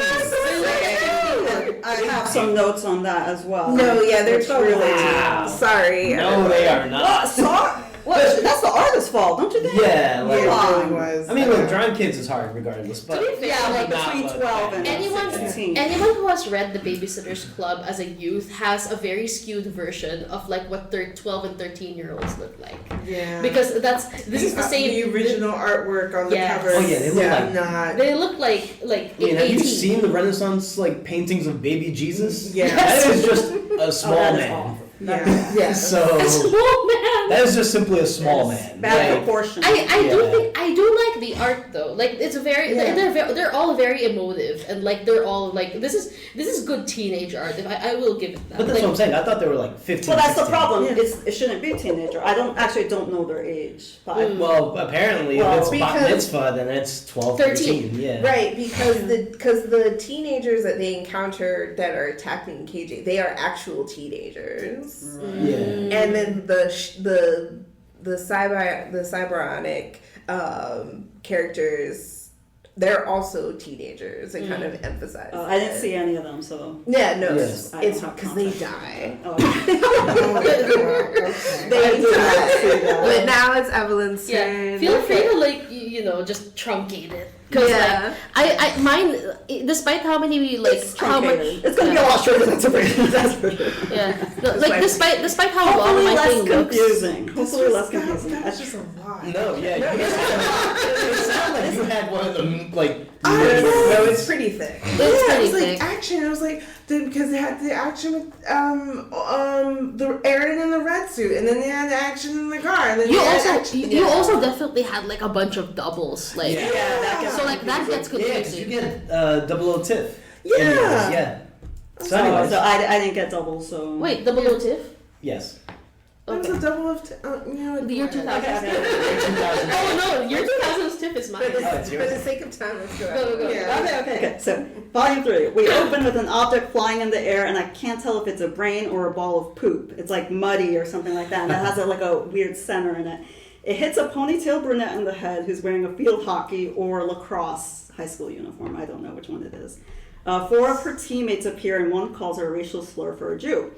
I have some notes on that as well. No, yeah, they're It's 12 really and 13. Wow. Sorry. No, they are What? not. Sorry? Well, that's the artist's fault, don't you think? Yeah, like, Yeah, it really was. I mean, look, drawing kids is hard regardless, but To be fair, Yeah, like like, between 12 and anyone 16. who has read The Babysitter's Club as a youth has a very skewed version of like what 12 and 13-year-olds look like. Yeah. Because this is the same. The original artwork on the Yes. cover. Oh, yeah, they look like- not. They look like I mean, have 18. you seen the Renaissance like paintings of baby Jesus? Yeah. That is just a small that is man. awful. Yeah. Yeah. So A small man. that is just simply a small man. Bad Like, proportion. I do like the art though. Like it's a very Yeah. they're all very emotive and like they're all like this is good teenage art. If I will give it that. But that's Like, what I'm saying. I thought they were like 15. Well, that's the 16. problem. Yeah. It shouldn't be teenager. I don't know their age. But Well, apparently, Well, if it's bat because- mitzvah, then it's 12, 13. 13. Yeah. Right, because the teenagers that they encounter that are attacking KJ, they are actual teenagers, Yeah. and then the cyberonic characters, they're also teenagers. They kind of emphasize. I didn't that. see any of them, so. Yeah, no, Yes. it's I don't because have they context. die. Oh, They I did not see die. that. But now it's Evelyn's yeah. turn. Feel free to like you know just truncate it. Cause Yeah. like I mine despite how many like It's how much truncated. It's gonna be a lot shorter than Tabrizia, that's for sure. yeah no, like despite how long Hopefully my less thing looks. confusing. Hopefully less confusing. That's just a lot. No, yeah. It sounded like you had one of them, like. No, it's pretty thick. It's It pretty was like thick. action. It was like because they had the action with the Aaron in the red suit, and then they had the action in the car, and then You they had also action. you also definitely had like a bunch of doubles like Yeah. that gets so like that gets Yeah, 'cause you confusing. get double O Tiff. Yeah. Anyways, yeah. So, anyways, So I didn't get double, so. Wait, double O Tiff? yes. That's Okay. a double of you know. The year 2000. Okay, okay. Oh no, year 2000's Tiff is mine. For the, Oh, it's for yours. the sake of time, let's go. Go, go, go. Yeah. Okay, so volume 3. We open with an object flying in the air, and I can't tell if it's a brain or a ball of poop. It's like muddy or something like that, and it has like a weird center in it. It hits a ponytail brunette in the head who's wearing a field hockey or lacrosse high school uniform. I don't know which one it is. 4 of her teammates appear, and one calls her a racial slur for a Jew.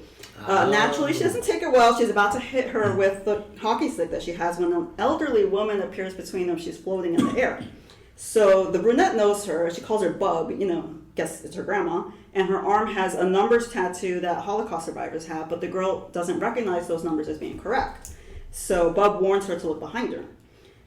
Naturally, she doesn't take it well. She's about to hit her with the hockey stick that she has when an elderly woman appears between them. She's floating in the air. So the brunette knows her. She calls her Bub, guess it's her grandma. And her arm has a numbers tattoo that Holocaust survivors have, but the girl doesn't recognize those numbers as being correct. So Bub warns her to look behind her.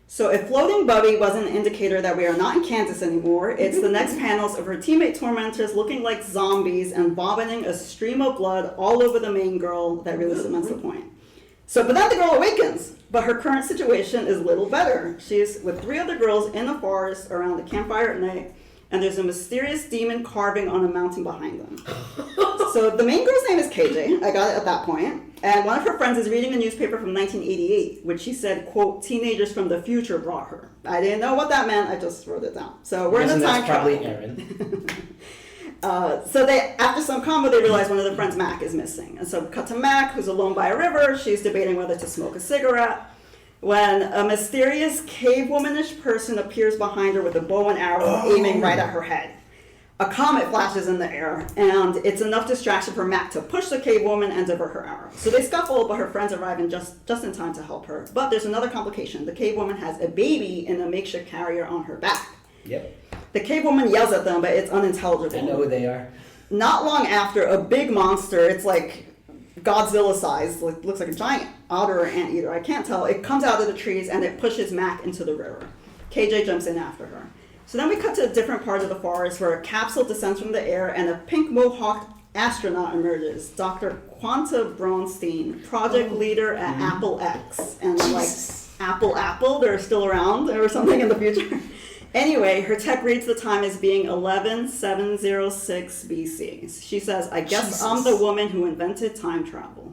So if floating Bubby was an indicator that we are not in Kansas anymore, it's the next panels of her teammate tormentors looking like zombies and vomiting a stream of blood all over the main girl that really cements the point. But then the girl awakens, but her current situation is little better. She's with 3 other girls in the forest around the campfire at night, and there's a mysterious demon carving on a mountain behind them. So the main girl's name is KJ, I got it at that point, and one of her friends is reading a newspaper from 1988, which she said, quote, teenagers from the future brought her. I didn't know what that meant, I just wrote it down. So we're in a time That's probably travel. Aaron. So after some combo, they realize one of their friends, Mac, is missing. And so cut to Mac, who's alone by a river. She's debating whether to smoke a cigarette, when a mysterious cave-womanish person appears behind her with a bow and arrow aiming right at her head. A comet flashes in the air, and it's enough distraction for Mac to push the cave woman and divert her arrow. So they scuffle, but her friends arrive in just in time to help her. But there's another complication. The cave woman has a baby in a makeshift carrier on her back. Yep. The cave woman yells at them, but it's unintelligible. I know who they are. Not long after, a big monster, it's like Godzilla size, looks like a giant otter or anteater, I can't tell. It comes out of the trees and it pushes Mac into the river. KJ jumps in after her. So then we cut to a different part of the forest where a capsule descends from the air and a pink mohawked astronaut emerges. Dr. Quanta Braunstein, project leader at Apple X. And like, Apple, they're still around or something in the future. Anyway, her tech reads the time as being 11706 BC. She says, I guess I'm the woman who invented time travel.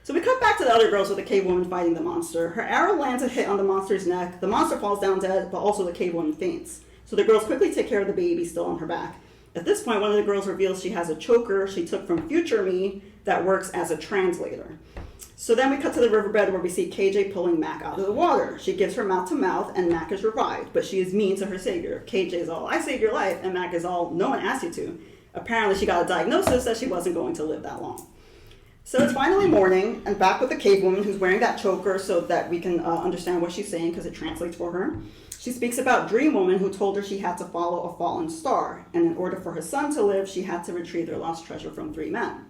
So we cut back to the other girls with the cave woman fighting the monster. Her arrow lands a hit on the monster's neck. The monster falls down dead, but also the cave woman faints. So the girls quickly take care of the baby still on her back. At this point, one of the girls reveals she has a choker she took from future me that works as a translator. So then we cut to the riverbed where we see KJ pulling Mac out of the water. She gives her mouth to mouth and Mac is revived, but she is mean to her savior. KJ is all, I saved your life, and Mac is all, no one asked you to. Apparently she got a diagnosis that she wasn't going to live that long. So it's finally morning, and back with the cave woman who's wearing that choker so that we can understand what she's saying because it translates for her. She speaks about Dream Woman who told her she had to follow a fallen star, and in order for her son to live, she had to retrieve their lost treasure from 3 men.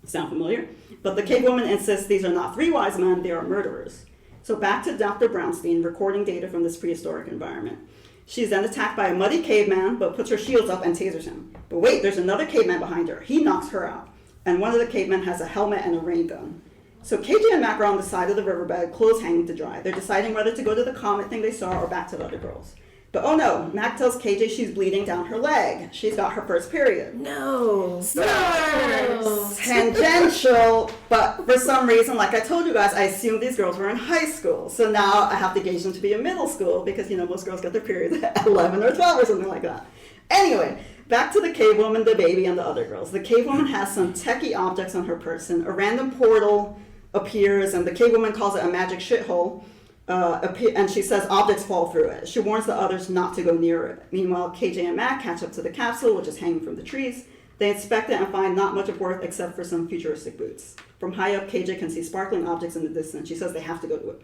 Sound familiar? But the cave woman insists these are not 3 wise men, they are murderers. So back to Dr. Brownstein, recording data from this prehistoric environment. She's then attacked by a muddy caveman, but puts her shields up and tasers him. But wait, there's another caveman behind her. He knocks her out. And one of the cavemen has a helmet and a rain gun. So KJ and Mac are on the side of the riverbed, clothes hanging to dry. They're deciding whether to go to the comet thing they saw or back to the other girls. But oh no, Mac tells KJ she's bleeding down her leg. She's got her first period. No. Stars! Tangential, but for some reason, like I told you guys, I assumed these girls were in high school. So now I have to gauge them to be in middle school because, most girls get their periods at 11 or 12 or something like that. Anyway, back to the cave woman, the baby, and the other girls. The cave woman has some techie objects on her person. A random portal appears, and the cave woman calls it a magic shithole. And she says objects fall through it. She warns the others not to go near it. Meanwhile, KJ and Mac catch up to the capsule, which is hanging from the trees. They inspect it and find not much of worth except for some futuristic boots. From high up, KJ can see sparkling objects in the distance. She says they have to go to it.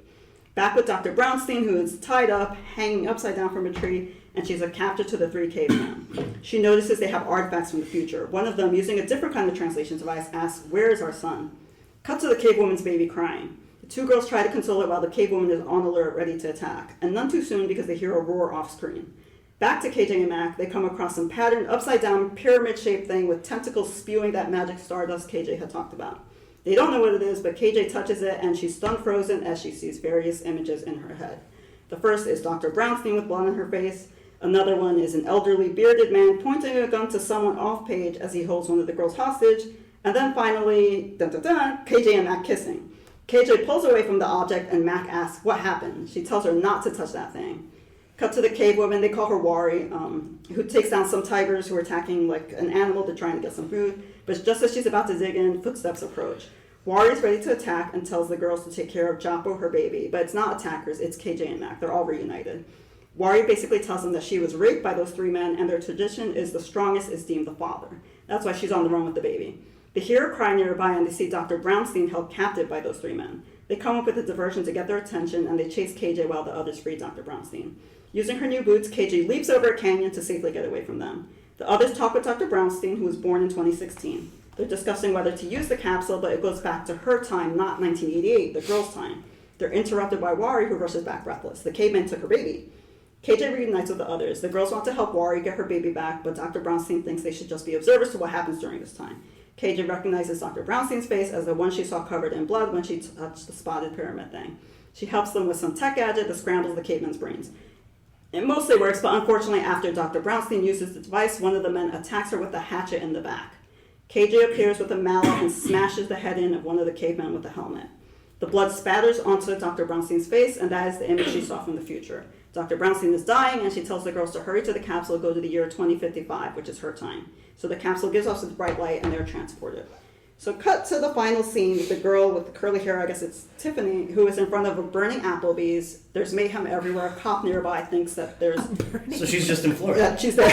Back with Dr. Brownstein, who is tied up, hanging upside down from a tree, and she's a captive to the 3 cavemen. She notices they have artifacts from the future. One of them, using a different kind of translation device, asks, "Where is our son?" Cut to the cave woman's baby crying. The 2 girls try to console it while the cave woman is on alert, ready to attack, and none too soon because they hear a roar off screen. Back to KJ and Mac, they come across some patterned, upside-down, pyramid-shaped thing with tentacles spewing that magic stardust KJ had talked about. They don't know what it is, but KJ touches it, and she's stun frozen as she sees various images in her head. The first is Dr. Brownstein with blood on her face. Another one is an elderly, bearded man pointing a gun to someone off-page as he holds one of the girls hostage. And then finally, KJ and Mac kissing. KJ pulls away from the object, and Mac asks, "What happened?" She tells her not to touch that thing. Cut to the cave woman, they call her Wari, who takes down some tigers who are attacking like an animal to try and get some food. But just as she's about to dig in, footsteps approach. Wari is ready to attack and tells the girls to take care of Japo, her baby. But it's not attackers, it's KJ and Mac. They're all reunited. Wari basically tells them that she was raped by those 3 men, and their tradition is the strongest is deemed the father. That's why she's on the run with the baby. They hear a cry nearby, and they see Dr. Brownstein held captive by those 3 men. They come up with a diversion to get their attention, and they chase KJ while the others free Dr. Brownstein. Using her new boots, KJ leaps over a canyon to safely get away from them. The others talk with Dr. Brownstein, who was born in 2016. They're discussing whether to use the capsule, but it goes back to her time, not 1988, the girl's time. They're interrupted by Wari, who rushes back breathless. The caveman took her baby. KJ reunites with the others. The girls want to help Wari get her baby back, but Dr. Brownstein thinks they should just be observers to what happens during this time. KJ recognizes Dr. Brownstein's face as the one she saw covered in blood when she touched the spotted pyramid thing. She helps them with some tech gadget that scrambles the caveman's brains. It mostly works, but unfortunately after Dr. Brownstein uses the device, one of the men attacks her with a hatchet in the back. KJ appears with a mallet and smashes the head in of one of the cavemen with a helmet. The blood spatters onto Dr. Brownstein's face, and that is the image she saw from the future. Dr. Brownstein is dying, and she tells the girls to hurry to the capsule and go to the year 2055, which is her time. So the capsule gives off its bright light, and they're transported. So cut to the final scene, the girl with the curly hair, I guess it's Tiffany, who is in front of a burning Applebee's. There's mayhem everywhere. A cop nearby thinks that there's... So she's just in Florida. Yeah, she's there.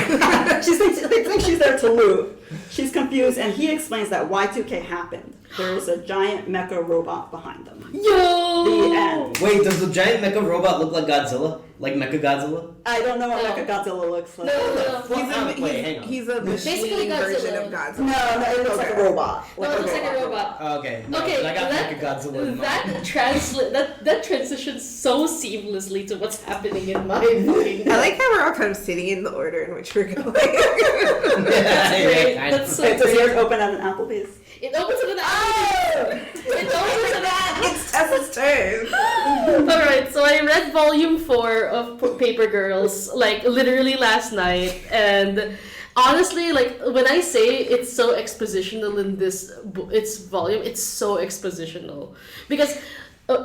They think she's there to loot. She's confused, and he explains that Y2K happened. There is a giant mecha robot behind them. Yo! The end. Wait, does the giant mecha robot look like Godzilla? Like Mecha Godzilla? I don't know what No. Mecha Godzilla looks like. Wait, hang on. He's a Basically machine version Godzilla. of Godzilla. No, it looks like a robot. No, it looks like a robot. Oh, okay. No, Okay, I got that, Mecha Godzilla in mind. that transitions so seamlessly to what's happening in my brain. I like how we're all kind of sitting in the order in which we're going. That's great. That's so Does yours great. open at an Applebee's? It opens with an Applebee's. It opens with an It's Tessa's turn. Alright, so I read volume 4 of Paper Girls, like, literally last night, and honestly, like, when I say it's so expositional in this, its volume, it's so expositional. Because,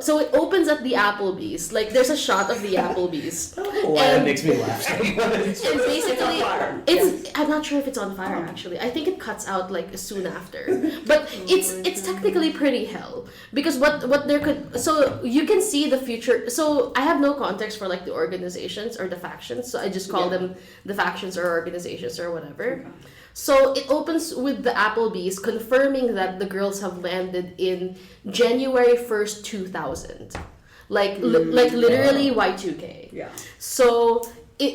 so it opens at the Applebee's, like, there's a shot of the Applebee's. I don't know why that makes me laugh so much. And basically, It's on fire. I'm not sure if it's on fire actually. I think it cuts out like soon after. But it's technically pretty hell because what there could so you can see the future. So I have no context for like the organizations or the factions. So I just call them the factions or organizations or whatever. Okay. So it opens with the Applebee's confirming that the girls have landed in January 1st, 2000. Like literally Y2K. Yeah. So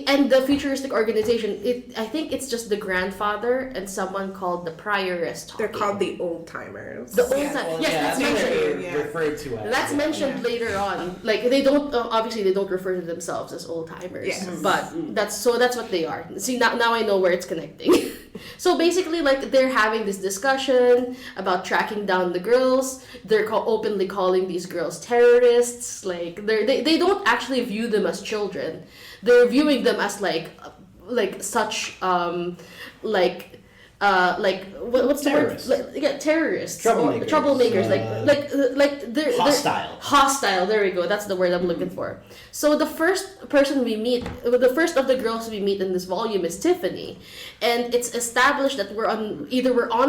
and the futuristic organization, I think it's just the grandfather and someone called the prioress talking. They're called the old timers. The old timers. Yes, that's mentioned. Yeah. Referred to as. That's mentioned later on. Like they don't obviously they don't refer to themselves as old timers. Yes. But that's what they are. See now I know where it's connecting. So basically, like they're having this discussion about tracking down the girls. They're openly calling these girls terrorists. Like they don't actually view them as children. They're viewing them as like such what's Terrorists. the word? Terrorists. Troublemakers. Troublemakers. They're Hostile. Hostile. There we go. That's the word I'm looking for. So the first person we meet, the first of the girls we meet in this volume is Tiffany, and it's established that we're on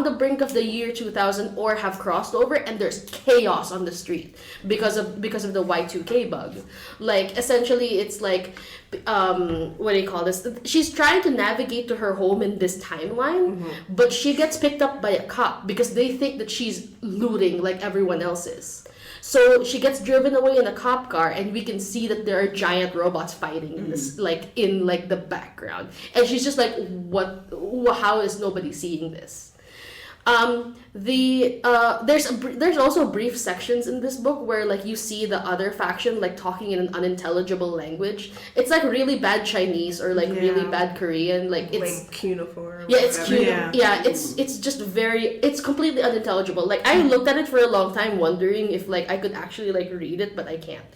the brink of the year 2000 or have crossed over, and there's chaos on the street because of the Y2K bug. Like essentially, it's like what do you call this? She's trying to navigate to her home in this timeline, but she gets picked up by a cop because they think that she's looting like everyone else is. So she gets driven away in a cop car, and we can see that there are giant robots fighting in this, in the background. And she's just like, "What? How is nobody seeing this?" There's also brief sections in this book where like you see the other faction like talking in an unintelligible language. It's like really bad Chinese or like really bad Korean. Like it's like cuneiform. Yeah, it's cute. Yeah. Yeah, it's just it's completely unintelligible. Like I looked at it for a long time wondering if like I could actually like read it, but I can't.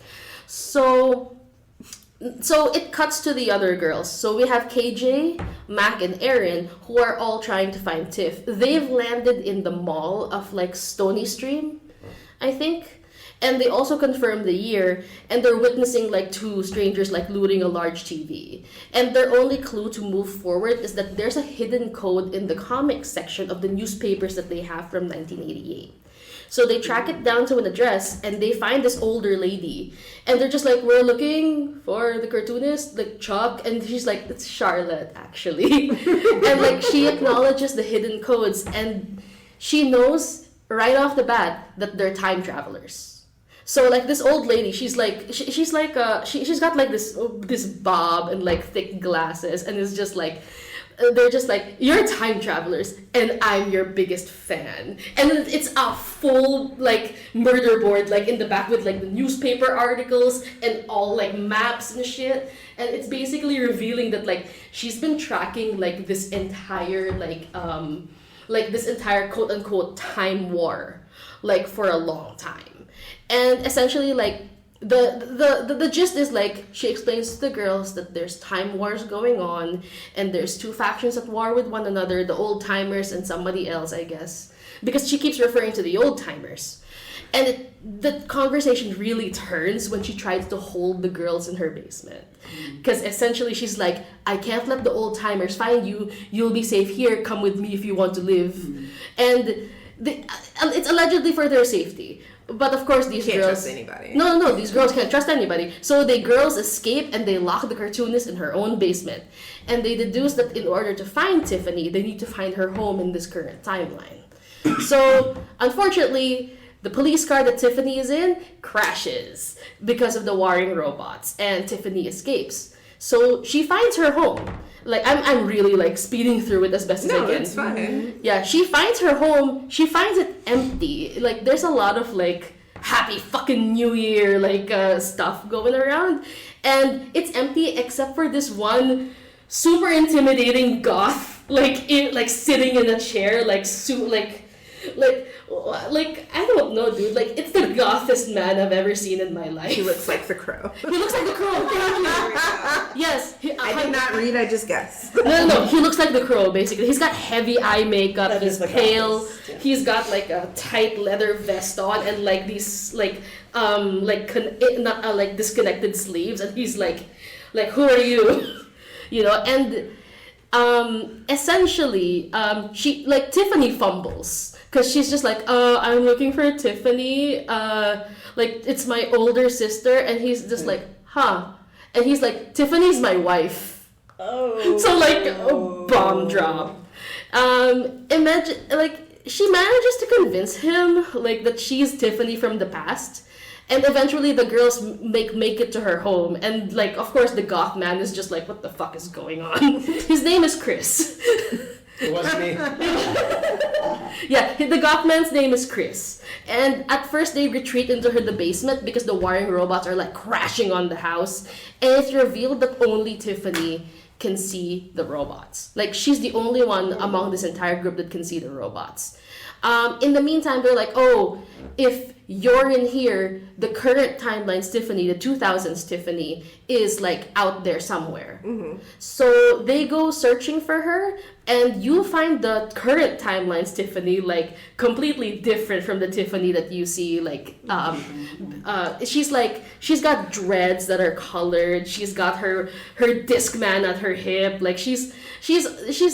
So it cuts to the other girls. So we have KJ, Mac, and Erin who are all trying to find Tiff. They've landed in the mall of like Stony Stream, I think. And they also confirm the year, and they're witnessing like two strangers like looting a large TV. And their only clue to move forward is that there's a hidden code in the comics section of the newspapers that they have from 1988. So they track it down to an address, and they find this older lady. And they're just like, "We're looking for the cartoonist, like Chuck." And she's like, "It's Charlotte, actually." And like she acknowledges the hidden codes, and she knows right off the bat that they're time travelers. So like this old lady, she's got like this bob and like thick glasses, and it's just like, they're just like, "You're time travelers, and I'm your biggest fan." And it's a full like murder board like in the back with like the newspaper articles and all like maps and shit. And it's basically revealing that like she's been tracking like this entire this entire quote unquote time war like for a long time. And essentially like the gist is like she explains to the girls that there's time wars going on, and there's two factions at war with one another, the old timers and somebody else, I guess, because she keeps referring to the old timers. And the conversation really turns when she tries to hold the girls in her basement, because essentially she's like, "I can't let the old timers find you, you'll be safe here, come with me if you want to live." And it's allegedly for their safety. But of course, these Can't girls trust anybody. No, these girls can't trust anybody. So the girls escape, and they lock the cartoonist in her own basement. And they deduce that in order to find Tiffany, they need to find her home in this current timeline. So unfortunately, the police car that Tiffany is in crashes because of the warring robots, and Tiffany escapes. So she finds her home. Like I'm really like speeding through it as best as I can. No, it's fine. Yeah, she finds her home. She finds it empty. Like there's a lot of like happy fucking New Year like stuff going around, and it's empty except for this one super intimidating goth like sitting in a chair like I don't know, dude. Like it's the gothest man I've ever seen in my life. He looks like the Crow. He looks like the Crow. Thank you. Yes. I did not read. I just guessed. No. He looks like the Crow. Basically, he's got heavy eye makeup. That He's is the pale. gothest, yeah. He's got like a tight leather vest on and like these like disconnected sleeves. And he's like, "Who are you?" You know. And essentially, she like Tiffany fumbles. Because she's just like, "I'm looking for Tiffany. Like, it's my older sister." And he's just like, "Huh." And he's like, "Tiffany's my wife." Oh. So, like, a bomb drop. Imagine, like, she manages to convince him, like, that she's Tiffany from the past. And eventually the girls make it to her home. And, like, of course, the goth man is just like, what the fuck is going on? His name is Chris. It wasn't me. Yeah, the goth man's name is Chris. And at first they retreat into the basement because the wiring robots are, like, crashing on the house. And it's revealed that only Tiffany can see the robots. Like, she's the only one among this entire group that can see the robots. In the meantime, they're like, oh, if you're in here, the current timeline's Tiffany, the 2000s Tiffany, is, like, out there somewhere. Mm-hmm. So they go searching for her, and you find the current timeline's Tiffany, like, completely different from the Tiffany that you see, like, she's got dreads that are colored, she's got her Discman at her hip, like, she's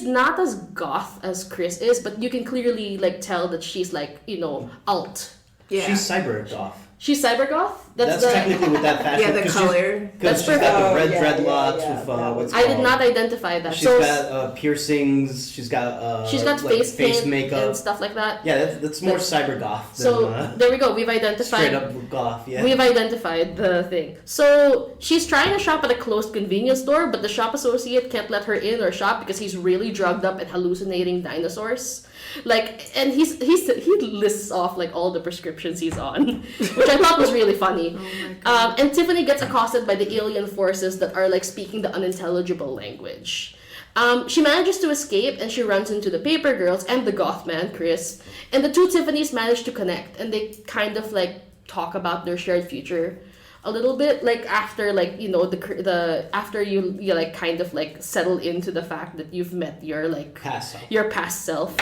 not as goth as Chris is, but you can clearly, like, tell that she's, like, you know, alt. Yeah. She's cyber goth. She's cyber goth? That's technically with that fashion. Yeah, the color. Because she's got the red dreadlocks with what's I did not identify that. She's got piercings. She's got like, face makeup and stuff like that. Yeah, that's more cyber goth. So there we go. We've identified straight up goth. Yeah. We've identified the thing. So she's trying to shop at a closed convenience store, but the shop associate can't let her in or shop because he's really drugged up and hallucinating dinosaurs. Like, and he lists off, like, all the prescriptions he's on, which I thought was really funny. Oh, and Tiffany gets accosted by the alien forces that are, like, speaking the unintelligible language. She manages to escape, and she runs into the paper girls and the goth man, Chris. And the two Tiffany's manage to connect, and they kind of, like, talk about their shared future a little bit, like, after, like, you know, the after you like, kind of, like, settle into the fact that you've met your, like, past self.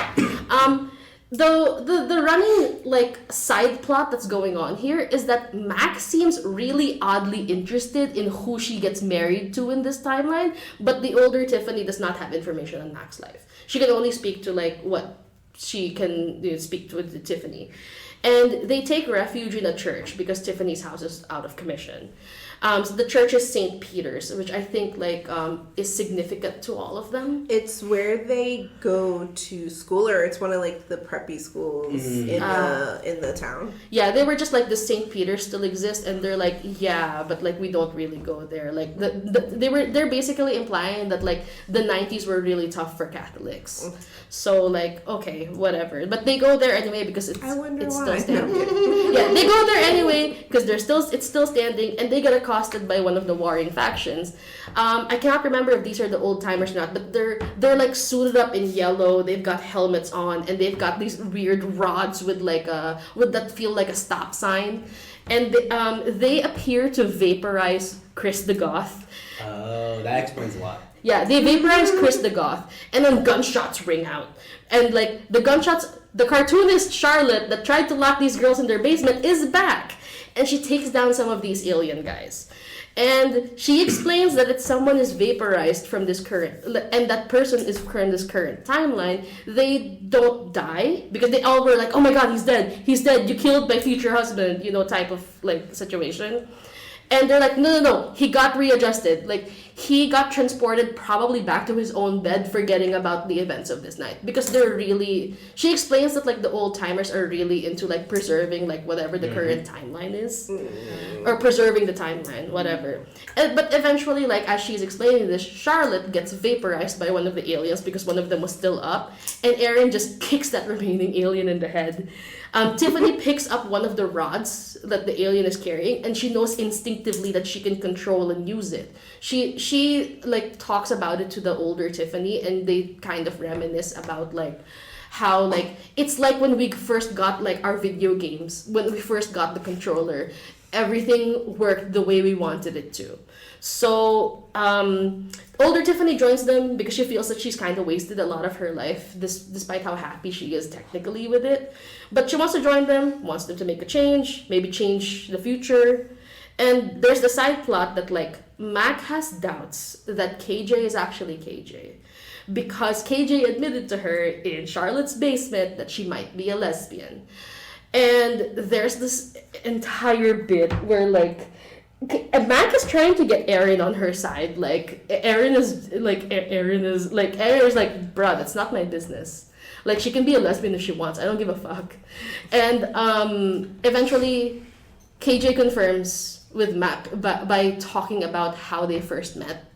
The running, like, side plot that's going on here is that Mac seems really oddly interested in who she gets married to in this timeline, but the older Tiffany does not have information on Mac's life. She can only speak to, like, what she can, you know, speak to with Tiffany. And they take refuge in a church because Tiffany's house is out of commission. So the church is St. Peter's, which I think, like, is significant to all of them. It's where they go to school, or it's one of, like, the preppy schools in the town. Yeah, they were just like, the St. Peter's still exists, and they're like, yeah, but, like, we don't really go there. Like, they're basically implying that, like, the 90s were really tough for Catholics. So, like, okay, whatever. But they go there anyway because it's still standing. Yeah, they go there anyway because it's still standing, and they get accosted by one of the warring factions. I cannot remember if these are the old timers or not, but they're like suited up in yellow. They've got helmets on, and they've got these weird rods with that feel like a stop sign, and they appear to vaporize Chris the Goth. Oh, that explains a lot. Yeah, they vaporize Chris the Goth, and then gunshots ring out. And, like, the cartoonist Charlotte that tried to lock these girls in their basement is back. And she takes down some of these alien guys. And she explains that if someone is vaporized from this current, and that person is from this current timeline, they don't die. Because they all were like, oh my god, he's dead, you killed my future husband, you know, type of, like, situation. And they're like, no, he got readjusted. Like, he got transported probably back to his own bed, forgetting about the events of this night. Because she explains that, like, the old timers are really into, like, preserving, like, whatever the current timeline is. Or preserving the timeline, whatever. But eventually, like, as she's explaining this, Charlotte gets vaporized by one of the aliens because one of them was still up. And Aaron just kicks that remaining alien in the head. Tiffany picks up one of the rods that the alien is carrying, and she knows instinctively that she can control and use it. She like, talks about it to the older Tiffany, and they kind of reminisce about, like, how, like, it's like when we first got, like, our video games, when we first got the controller, everything worked the way we wanted it to. So, older Tiffany joins them because she feels that she's kind of wasted a lot of her life, despite how happy she is technically with it. But she wants to join them, wants them to make a change, maybe change the future. And there's the side plot that, like, Mac has doubts that KJ is actually KJ. Because KJ admitted to her in Charlotte's basement that she might be a lesbian. And there's this entire bit where, like, And Mac is trying to get Aaron on her side. Like Aaron is like, bruh, that's not my business. Like, she can be a lesbian if she wants. I don't give a fuck. And eventually, KJ confirms with Mac by talking about how they first met.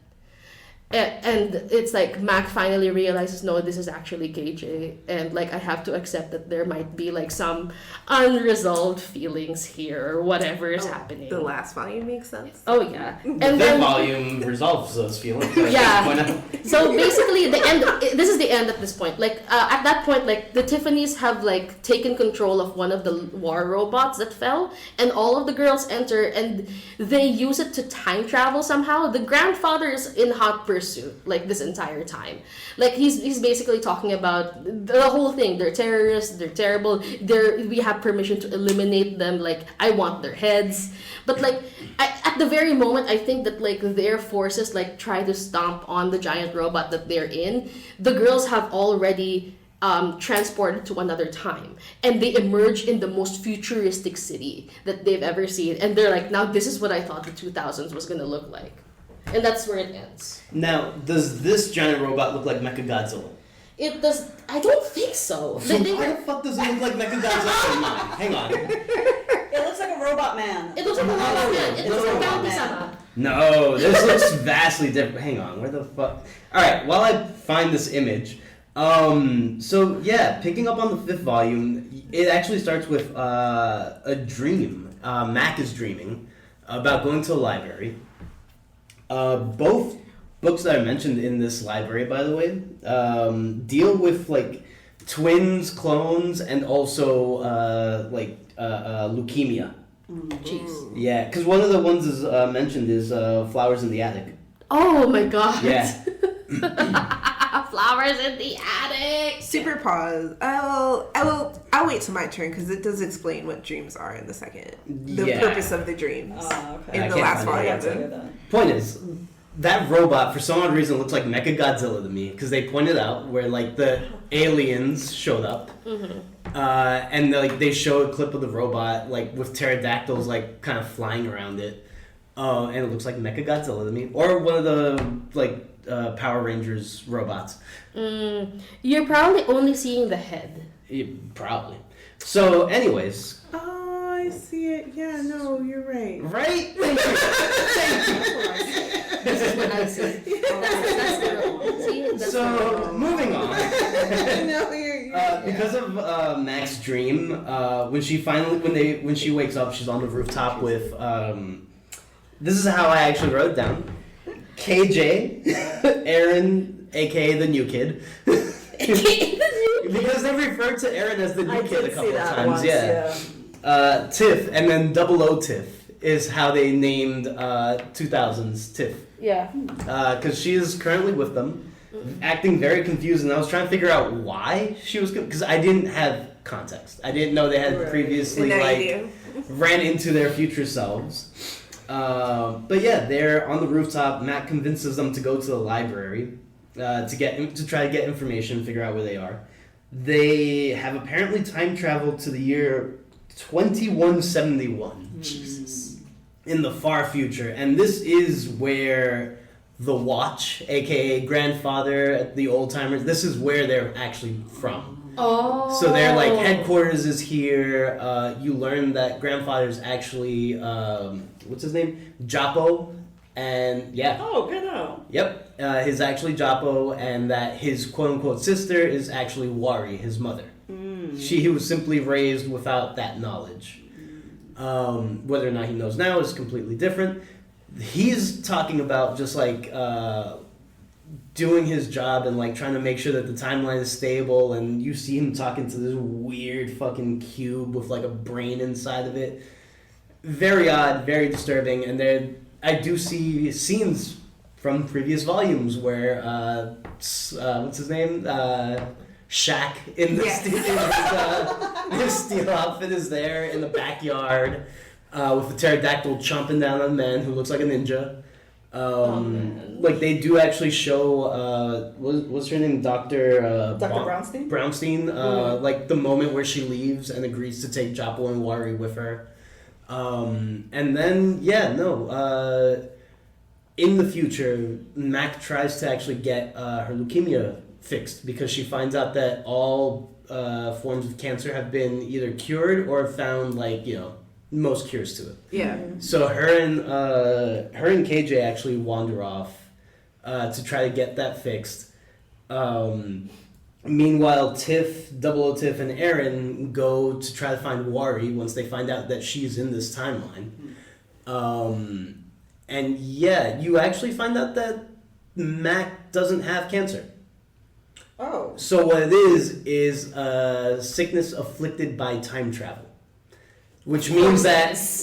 And it's like Mac finally realizes, no, this is actually KJ, and like I have to accept that there might be like some unresolved feelings here or whatever is happening. The last volume makes sense. Oh yeah, The and fifth volume resolves those feelings. Yeah. So basically, the end. This is the end at this point. Like at that point, like the Tiffany's have like taken control of one of the war robots that fell, and all of the girls enter, and they use it to time travel somehow. The grandfather is in hot pursuit like this entire time. Like he's basically talking about the whole thing. They're terrorists. They're terrible. We have permission to eliminate them. Like I want their heads. But like at the very moment, I think that like their forces like try to stomp on the giant robot that they're in. The girls have already transported to another time, and they emerge in the most futuristic city that they've ever seen. And they're like, now this is what I thought the 2000s was gonna look like. And that's where it ends. Now, does this giant robot look like Mechagodzilla? It does. I don't think so. So why the fuck does it look like Mechagodzilla? Hang on. It looks like a robot man. It looks like a robot man. It looks like Bounty-sama. No, this looks vastly different. Hang on, where the fuck? Alright, while I find this image. So yeah, picking up on the fifth volume, it actually starts with a dream. Mac is dreaming about going to a library. Both books that I mentioned in this library, by the way, deal with like twins, clones, and also leukemia. Jeez. Yeah, because one of the ones is mentioned is Flowers in the Attic. Oh my god. Yeah. Flowers in the attic. Super pause. I'll wait till my turn because it does explain what dreams are in the second. The purpose of the dreams Okay. in the last volume. Point is, that robot for some odd reason looks like Mechagodzilla to me because they pointed out where like the aliens showed up, and like they show a clip of the robot like with pterodactyls like kind of flying around it, and it looks like Mechagodzilla to me, or one of the like Power Rangers robots. You're probably only seeing the head. Yeah, probably. So, anyways. Oh, I see it. Yeah, no, you're right. Right? Thank you. This is what I see. That's the role. See? That's So, moving on. No, you're Because of Mac's dream, when she wakes up, she's on the rooftop with. This is how I actually wrote it down. KJ, Aaron, aka the new kid. Because they refer to Aaron as the new kid a couple of times. Tiff, and then 00 Tiff is how they named 2000's Tiff. Yeah. Because she is currently with them, acting very confused, and I was trying to figure out why she was, because I didn't have context. I didn't know they had previously ran into their future selves. But yeah, they're on the rooftop. Matt convinces them to go to the library to try to get information, figure out where they are. They have apparently time traveled to the year 2171. Jesus. In the far future, and this is where the Watch, aka grandfather, the old timers. This is where they're actually from. Oh. So their like headquarters is here. You learn that grandfather's actually what's his name? Japo, and yeah. Oh, good know. Yep, his actually Japo, and that his quote unquote sister is actually Wari, his mother. He was simply raised without that knowledge. Whether or not he knows now is completely different. He's talking about just like doing his job and like trying to make sure that the timeline is stable, and you see him talking to this weird fucking cube with like a brain inside of it. Very odd, very disturbing, and I do see scenes from previous volumes where what's his name? Shaq in the his steel outfit is there in the backyard with the pterodactyl chomping down on a man who looks like a ninja. Like they do actually show what's her name, Dr. Brownstein. Brownstein, like the moment where she leaves and agrees to take Japo and Wari with her. And then, in the future, Mac tries to actually get her leukemia fixed because she finds out that all forms of cancer have been either cured or found, most cures to it. Yeah. So her and KJ actually wander off to try to get that fixed. Meanwhile, Tiff, Double O Tiff, and Aaron go to try to find Wari once they find out that she's in this timeline. And you actually find out that Mac doesn't have cancer. Oh. So what it is a sickness afflicted by time travel. Which means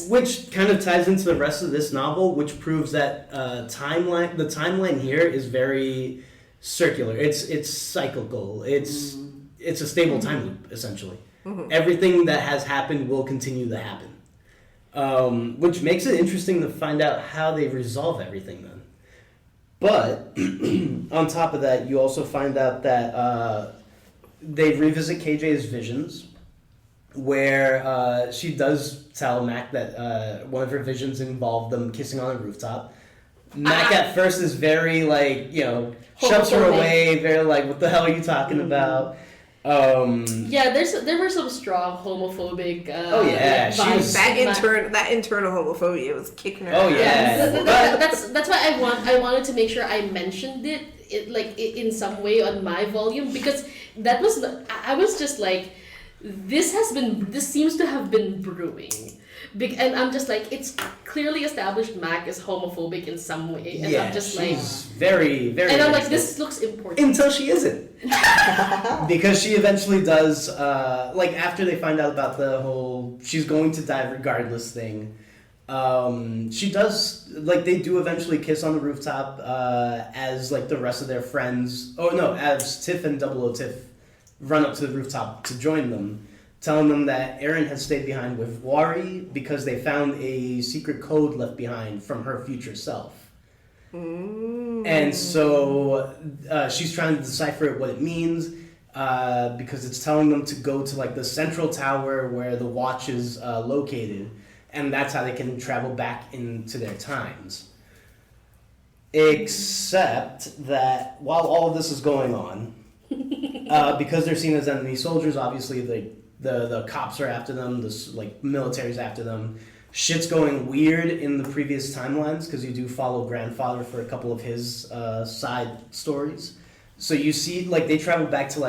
which kind of ties into the rest of this novel, which proves that the timeline here is very circular. It's cyclical. It's a stable time loop, essentially. Mm-hmm. Everything that has happened will continue to happen. Which makes it interesting to find out how they resolve everything then. But on top of that, you also find out that they revisit KJ's visions, where she does tell Mac that one of her visions involved them kissing on a rooftop. Mac at first is very, shoves her away, very what the hell are you talking about? There were some strong homophobic vibes. That internal homophobia was kicking her out. That's why I wanted to make sure I mentioned it in some way on my volume, because I was just like, this seems to have been brewing. And I'm just like, it's clearly established Mac is homophobic in some way. And I'm just she's very, very... And I'm like, this looks important. Until she isn't. Because she eventually does, after they find out about the whole she's going to die regardless thing, she does, they do eventually kiss on the rooftop as, the rest of their friends... as Tiff and Double O Tiff run up to the rooftop to join them, telling them that Erin has stayed behind with Wari because they found a secret code left behind from her future self. And so she's trying to decipher what it means because it's telling them to go to the central tower where the watch is located, and that's how they can travel back into their times. Except that while all of this is going on, because they're seen as enemy soldiers, obviously the cops are after them, the military's after them. Shit's going weird in the previous timelines because you do follow Grandfather for a couple of his side stories. So you see, they travel back to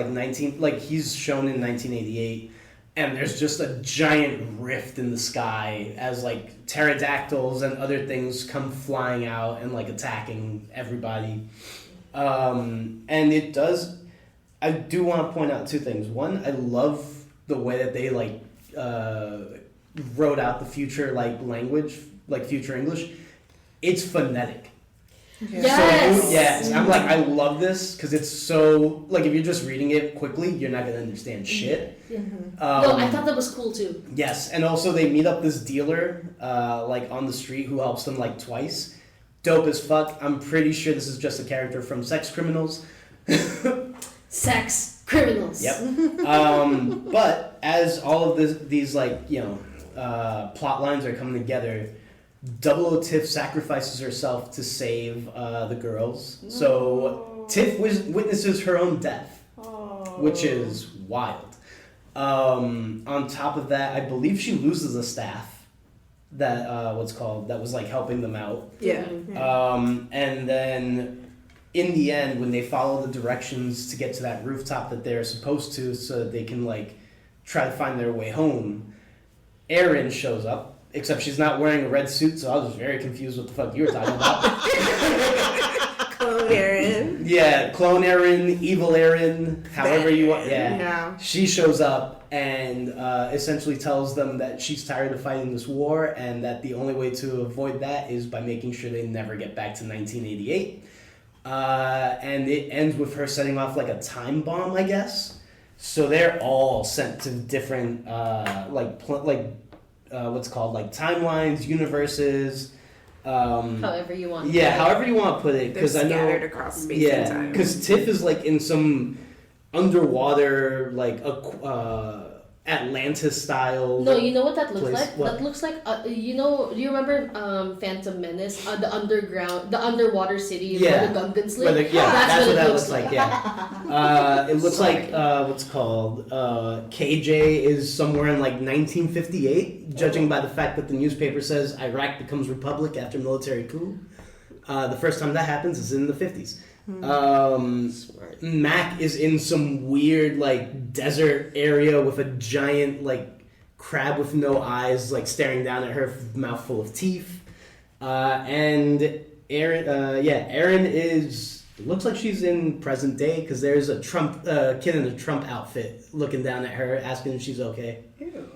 he's shown in 1988, and there's just a giant rift in the sky as pterodactyls and other things come flying out and attacking everybody. And it does. I do want to point out two things. One, I love the way that they wrote out the future language, future English. It's phonetic. Yes. So, yes. I'm I love this because it's so if you're just reading it quickly, you're not gonna understand shit. Mm-hmm. No, I thought that was cool too. Yes, and also they meet up this dealer on the street who helps them twice. Dope as fuck. I'm pretty sure this is just a character from Sex Criminals. Sex criminals. Yep. But as all of these plot lines are coming together, Double O Tiff sacrifices herself to save the girls. So Tiff witnesses her own death, which is wild. On top of that, I believe she loses a staff that that was helping them out. Yeah. And then in the end, when they follow the directions to get to that rooftop that they're supposed to, so that they can try to find their way home, Erin shows up. Except she's not wearing a red suit, so I was very confused what the fuck you were talking about. Clone Erin. Yeah, Clone Erin, Evil Erin, however you want. Yeah. She shows up and essentially tells them that she's tired of fighting this war and that the only way to avoid that is by making sure they never get back to 1988. And it ends with her setting off a time bomb, I guess. So they're all sent to different timelines, universes. However you want. Yeah, however you want to put it. They're scattered across space and time. Because Tiff is in some underwater Atlantis style. No, you know what that looks place. like? What? That looks like do you remember Phantom Menace, the underwater city where the Gungans live? That's what that looks like. Yeah, it looks like what's called KJ is somewhere in like 1958, judging by the fact that the newspaper says Iraq becomes republic after military coup. The first time that happens is in the 50s. Mac is in some weird like desert area with a giant like crab with no eyes like staring down at her, mouth full of teeth. And Erin is looks like she's in present day because there's a Trump kid in a Trump outfit looking down at her asking if she's okay. Ew.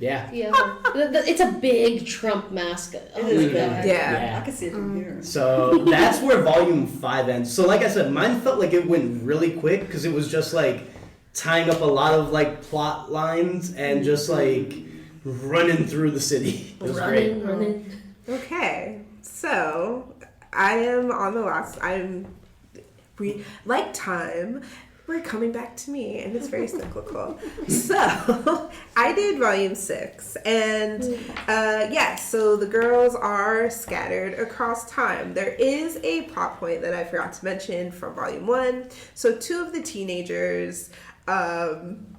Yeah. It's a big Trump mask. It is big. Yeah. I can see it from here. So that's where volume 5 ends. So like I said, mine felt like it went really quick because it was just like tying up a lot of like plot lines and just like running through the city. It was great. Okay, so I am on the last. Like time. We're coming back to me, and it's very cyclical. So, I did volume 6, and so the girls are scattered across time. There is a plot point that I forgot to mention from volume 1. So, 2 of the teenagers, I don't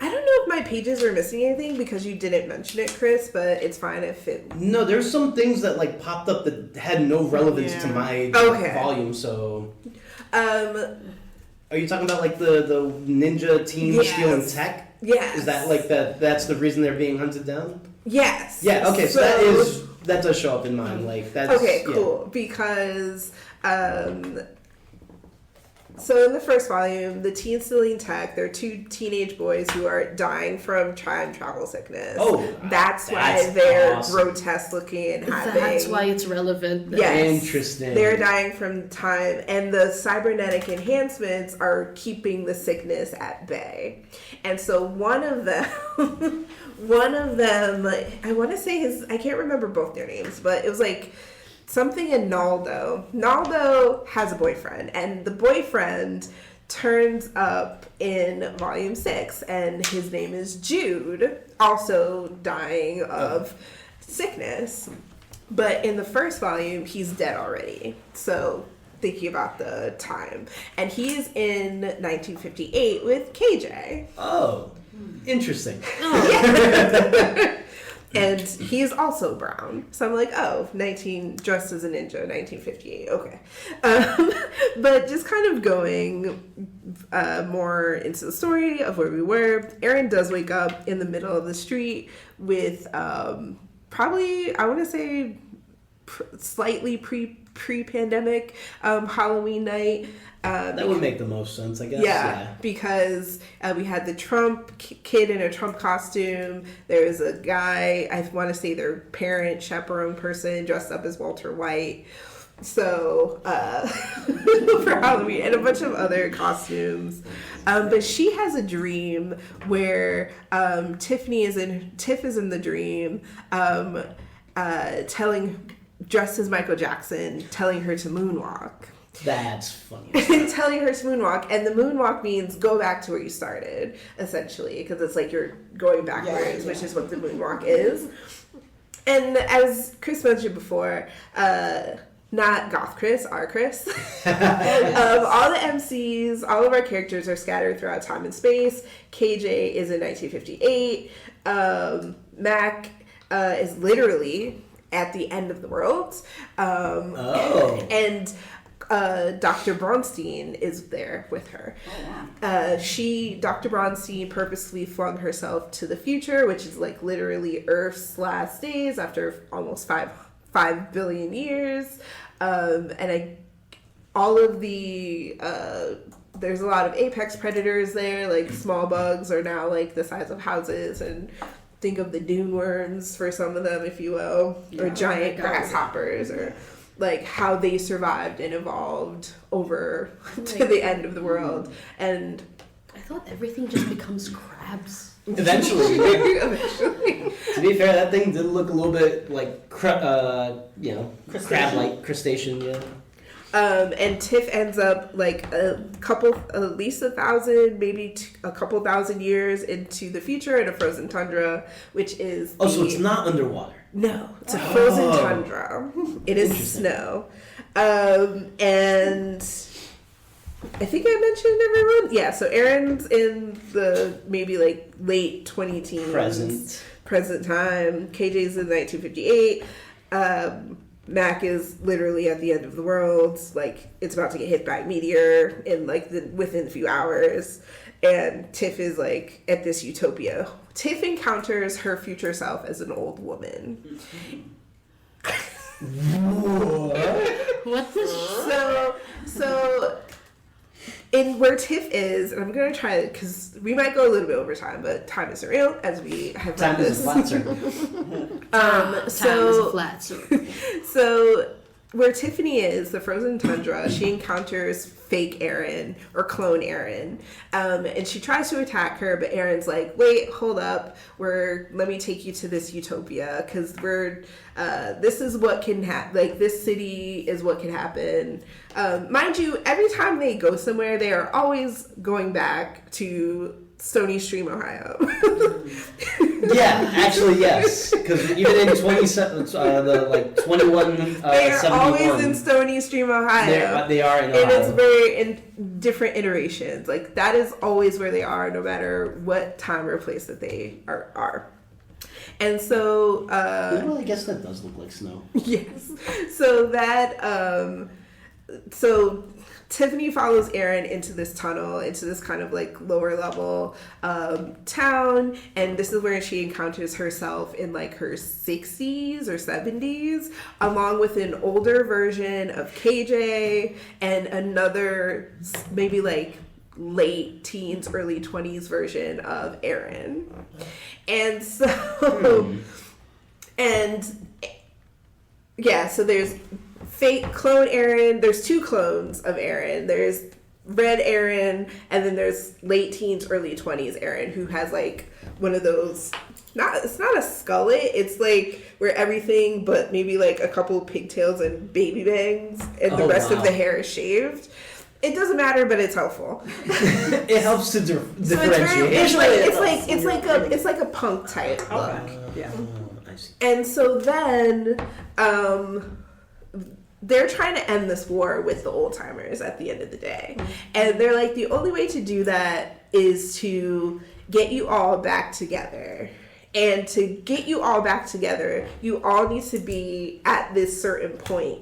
know if my pages are missing anything because you didn't mention it, Chris, but it's fine if it... No, there's some things that like popped up that had no relevance to my volume, so... Are you talking about like the ninja team stealing tech? Yes. Is that like that's the reason they're being hunted down? Yes. Yeah, okay, so that does show up in mine. Like that's okay, cool. Because so in the first volume, the teen stealing tech, there are 2 teenage boys who are dying from time travel sickness. Oh, that's why they're awesome. grotesque looking and having. That's why it's relevant. Yes, interesting. They're dying from time, and the cybernetic enhancements are keeping the sickness at bay. And so one of them, I want to say I can't remember both their names, but it was like. Something in Naldo. Naldo has a boyfriend, and the boyfriend turns up in volume 6, and his name is Jude, also dying of sickness. But in the first volume, he's dead already. So, thinking about the time. And he's in 1958 with KJ. Oh, interesting. Yeah. And he's also brown. So I'm like, dressed as a ninja, 1958. Okay. But just kind of going more into the story of where we were. Erin does wake up in the middle of the street with probably, I want to say, slightly pre-pandemic Halloween night. That would make the most sense, I guess. Yeah, because we had the Trump kid in a Trump costume. There was a guy, I want to say their parent, chaperone person, dressed up as Walter White. So, for Halloween, and a bunch of other costumes. But she has a dream where Tiff is in the dream, dressed as Michael Jackson, telling her to moonwalk. That's funny. Telling her to moonwalk, and the moonwalk means go back to where you started, essentially, because it's like you're going backwards, which is what the moonwalk is. And as Chris mentioned before, not Goth Chris, our Chris. All the MCs, all of our characters are scattered throughout time and space. KJ is in 1958. Mac is literally at the end of the world. And Dr. Bronstein is there with her. Dr. Bronstein purposely flung herself to the future, which is like literally Earth's last days after almost 5 billion years. All of the, there's a lot of apex predators there, like small bugs are now like the size of houses, and think of the dune worms for some of them, if you will, or giant grasshoppers, or like how they survived and evolved over to the end of the world. And I thought everything just becomes crabs. Eventually. To be fair, that thing did look a little bit like crab-like, crustacean, yeah. And Tiff ends up like at least 1,000, maybe a couple thousand years into the future in a frozen tundra, which is so it's not underwater. No, it's a frozen tundra. It is snow. And I think I mentioned everyone. Yeah, so Aaron's in the maybe like late 20-teens. Present time. KJ's in 1958. Mac is literally at the end of the world. Like, it's about to get hit by a meteor in like within a few hours. And Tiff is like at this utopia. Tiff encounters her future self as an old woman. What the So in where Tiff is, and I'm gonna try it because we might go a little bit over time, but time isn't real as we have time read is a flat circle. time is a flat circle. So where Tiffany is, the frozen tundra, she encounters fake Aaron or clone Aaron, and she tries to attack her, but Aaron's like, "Wait, hold up, let me take you to this utopia because this is what can happen. Like, this city is what can happen." Mind you, every time they go somewhere, they are always going back to Stony Stream, Ohio. Yeah, actually, yes. Because even in 21. They are always in Stony Stream, Ohio. They are in Ohio. And it's very in different iterations. Like, that is always where they are, no matter what time or place that they are. And so... well, I guess that does look like snow. Yes. So that... So Tiffany follows Aaron into this tunnel, into this kind of like lower level town, and this is where she encounters herself in like her 60s or 70s, along with an older version of KJ and another maybe like late teens, early 20s version of Aaron. And so, and yeah, so there's fake clone Aaron. There's two clones of Aaron. There's red Aaron, and then there's late teens, early 20s Aaron, who has like one of those. It's not a skullet. It's like where everything but maybe like a couple pigtails and baby bangs, and the rest of the hair is shaved. It doesn't matter, but it's helpful. It helps to differentiate. It's like a punk type look. Yeah. I see. And so then they're trying to end this war with the old timers at the end of the day. And they're like, the only way to do that is to get you all back together. And to get you all back together, you all need to be at this certain point.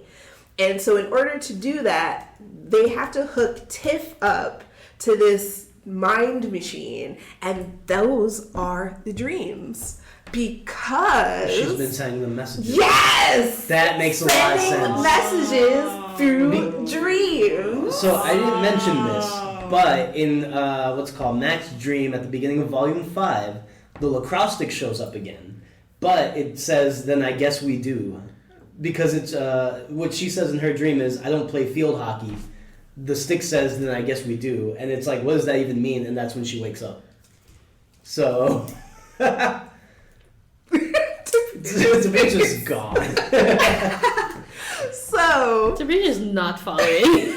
And so in order to do that, they have to hook Tiff up to this mind machine. And those are the dreams. Because she's been sending them messages. Yes! That makes a lot of sense. Messages through dreams. So I didn't mention this, but in what's called Mac's Dream at the beginning of Volume 5, the lacrosse stick shows up again. But it says, "Then I guess we do." Because it's what she says in her dream is, "I don't play field hockey." The stick says, "Then I guess we do." And it's like, what does that even mean? And that's when she wakes up. So... Tabrizia's gone. So Tabrizia's not following.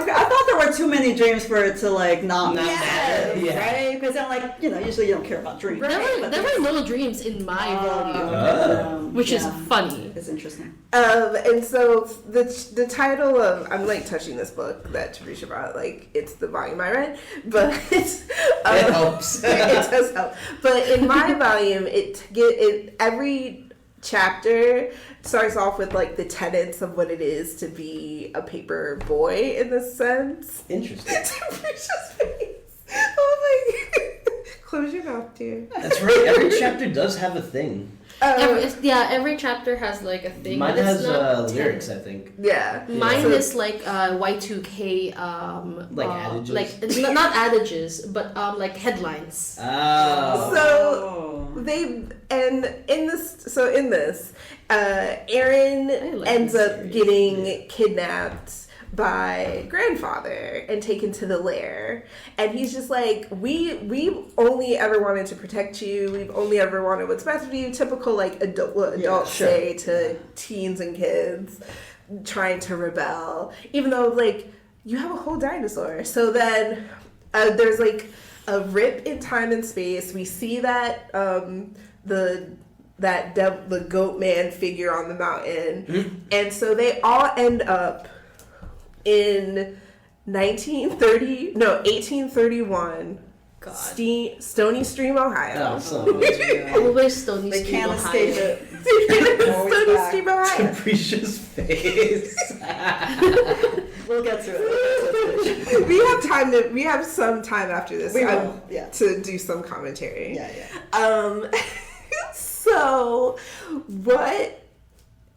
Okay, I thought there were too many dreams for it to like not matter, yeah. right? Because then, like, usually you don't care about dreams. There were no dreams in my volume, which is funny. It's interesting. And so the title of, I'm like touching this book that Tabrizia brought, like it's the volume I read, but it helps. It does help. But in my volume, every chapter starts off with like the tenets of what it is to be a paper boy in this sense. Interesting. Tabrizia's face. Oh my god. Close your mouth, dear. That's right. Every chapter does have a thing. Every chapter has like a thing. Mine has lyrics, I think. Yeah. Mine is like Y2K like adages. like not adages, but like headlines. Oh. So in this, Aaron ends up getting kidnapped by grandfather and taken to the lair, and he's just like, we've only ever wanted to protect you, we've only ever wanted what's best for you, typical like adults say to teens and kids. trying to rebel, even though like you have a whole dinosaur. So then there's like a rip in time and space. We see that the goat man figure on the mountain, and so they all end up in 1831. God. Stony Stream, Ohio. Oh, so Always Stony They Stream, can't Ohio. escape it. Always Stony back. Stream, Ohio. Capricious face. We'll get through it. We have some time after this We will, yeah. to do some commentary. Yeah. So what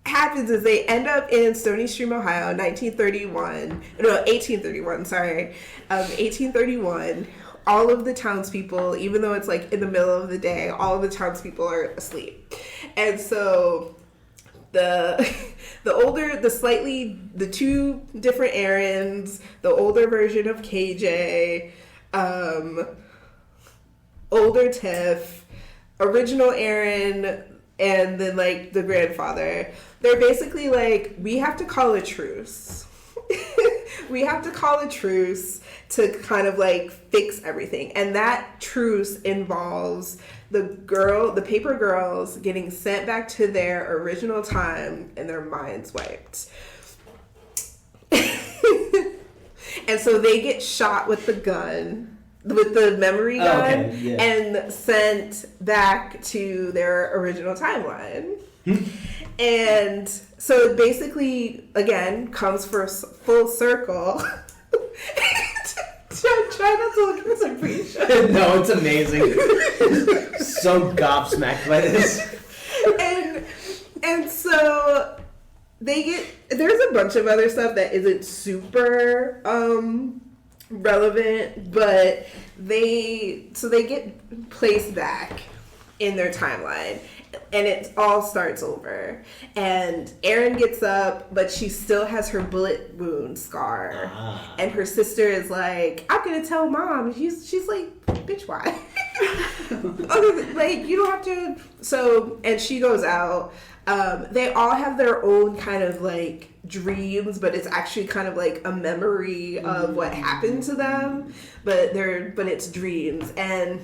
happens is they end up in Stony Stream, Ohio, 1831, sorry. 1831. All of the townspeople, even though it's like in the middle of the day, all of the townspeople are asleep. And so the two different Aarons, the older version of KJ, older Tiff, original Aaron, and then like the grandfather, they're basically like, we have to call a truce. We have to call a truce to kind of like fix everything. And that truce involves the paper girls getting sent back to their original time and their minds wiped. And so they get shot with the memory gun, and sent back to their original timeline. And so it basically, again, comes for full circle. Try not to look at Tabrizia. No, it's amazing. So gobsmacked by this. And so there's a bunch of other stuff that isn't super relevant, but they get placed back in their timeline, and it all starts over. And Erin gets up, but she still has her bullet wound scar. And her sister is like, I'm gonna tell mom. She's like, bitch, why? Like, you don't have to. So, and she goes out. They all have their own kind of like dreams, but it's actually kind of like a memory of what happened to them. But it's dreams. And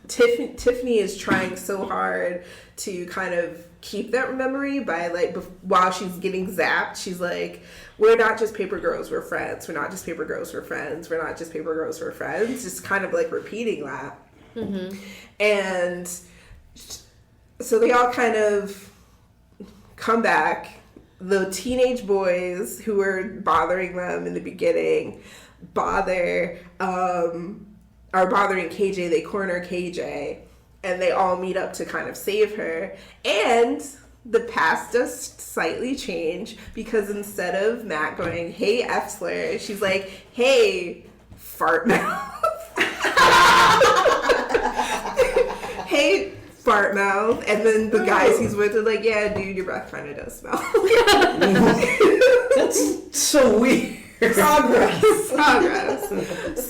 Tiffany is trying so hard to kind of keep that memory by like, while she's getting zapped, she's like, we're not just paper girls, we're friends. We're not just paper girls, we're friends. We're not just paper girls, we're friends. Just kind of like repeating that. Mm-hmm. And so they all kind of come back. The teenage boys who were bothering them in the beginning are bothering KJ. They corner KJ, and they all meet up to kind of save her. And the past does slightly change, because instead of Matt going, hey, F-slur, she's like, hey, fart mouth. Hey, fart mouth. And then the guys he's with are like, yeah, dude, your breath kind of does smell. That's so weird. Progress.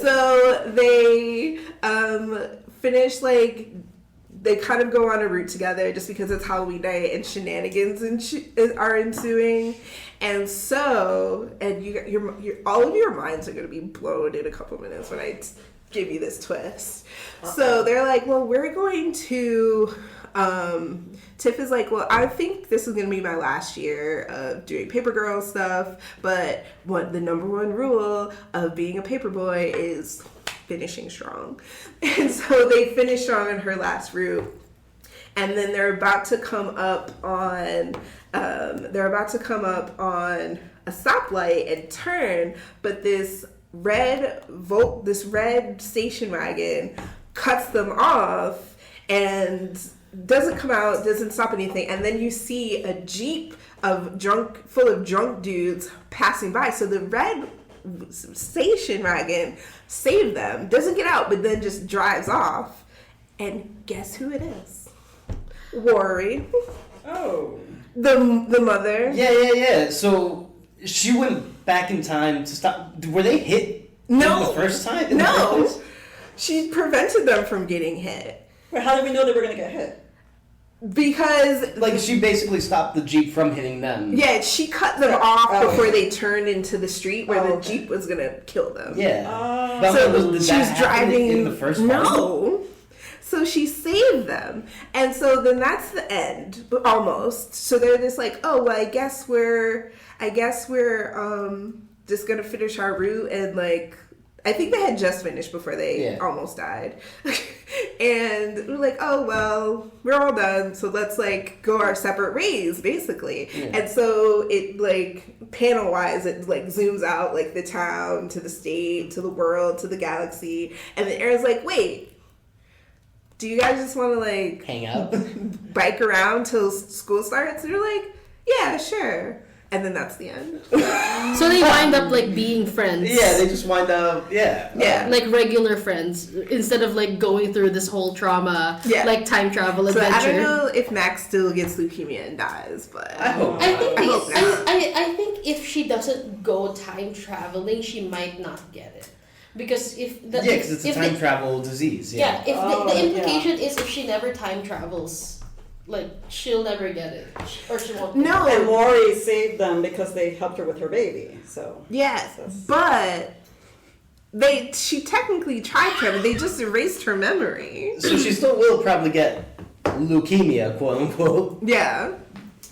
So they finish, like, they kind of go on a route together just because it's Halloween night and shenanigans are ensuing. And so, and all of your minds are going to be blown in a couple minutes when I give you this twist. So they're like, well, we're going to, Tiff is like, well, I think this is going to be my last year of doing paper girl stuff, but the number one rule of being a paper boy is finishing strong. And so they finish strong on her last route. And then they're about to come up on a stoplight and turn, but this red station wagon cuts them off and doesn't come out, doesn't stop anything. And then you see a Jeep full of drunk dudes passing by. So the red station wagon saved them, doesn't get out, but then just drives off. And guess who it is? Worry. Oh. The mother. Yeah. So she went back in time to stop. Were they hit? No. The first time? No. She prevented them from getting hit. Wait, how did we know they were going to get hit? Because Like, she basically stopped the Jeep from hitting them. yeah, she cut them off before they turned into the street where the Jeep was gonna kill them. Yeah. But So did she that was happen driving in the first part? No. So she saved them. And so then that's the end, almost. So they're just like, oh well, I guess we're just gonna finish our route, and like I think they had just finished before they almost died. And we're like, oh well, we're all done, so let's like go our separate ways, basically. Yeah. And so it like panel wise, it like zooms out like the town to the state to the world to the galaxy, and then Aaron's like, wait, do you guys just want to like Hang out? bike around till school starts? And you're like, yeah, sure. And then that's the end. So they wind up like being friends. Yeah, they just wind up, Yeah. Like regular friends instead of like going through this whole trauma, like time travel So adventure. I don't know if Max still gets leukemia and dies, but I hope I think hope not. I think if she doesn't go time traveling, she might not get it. Because if the Yeah, because it's a time travel disease. if the implication is if she never time travels, like she'll never get it, or she won't. No. And Maury saved them because they helped her with her baby. So yes, but she technically tried to, they just erased her memory. So she still will probably get leukemia, quote unquote. Yeah,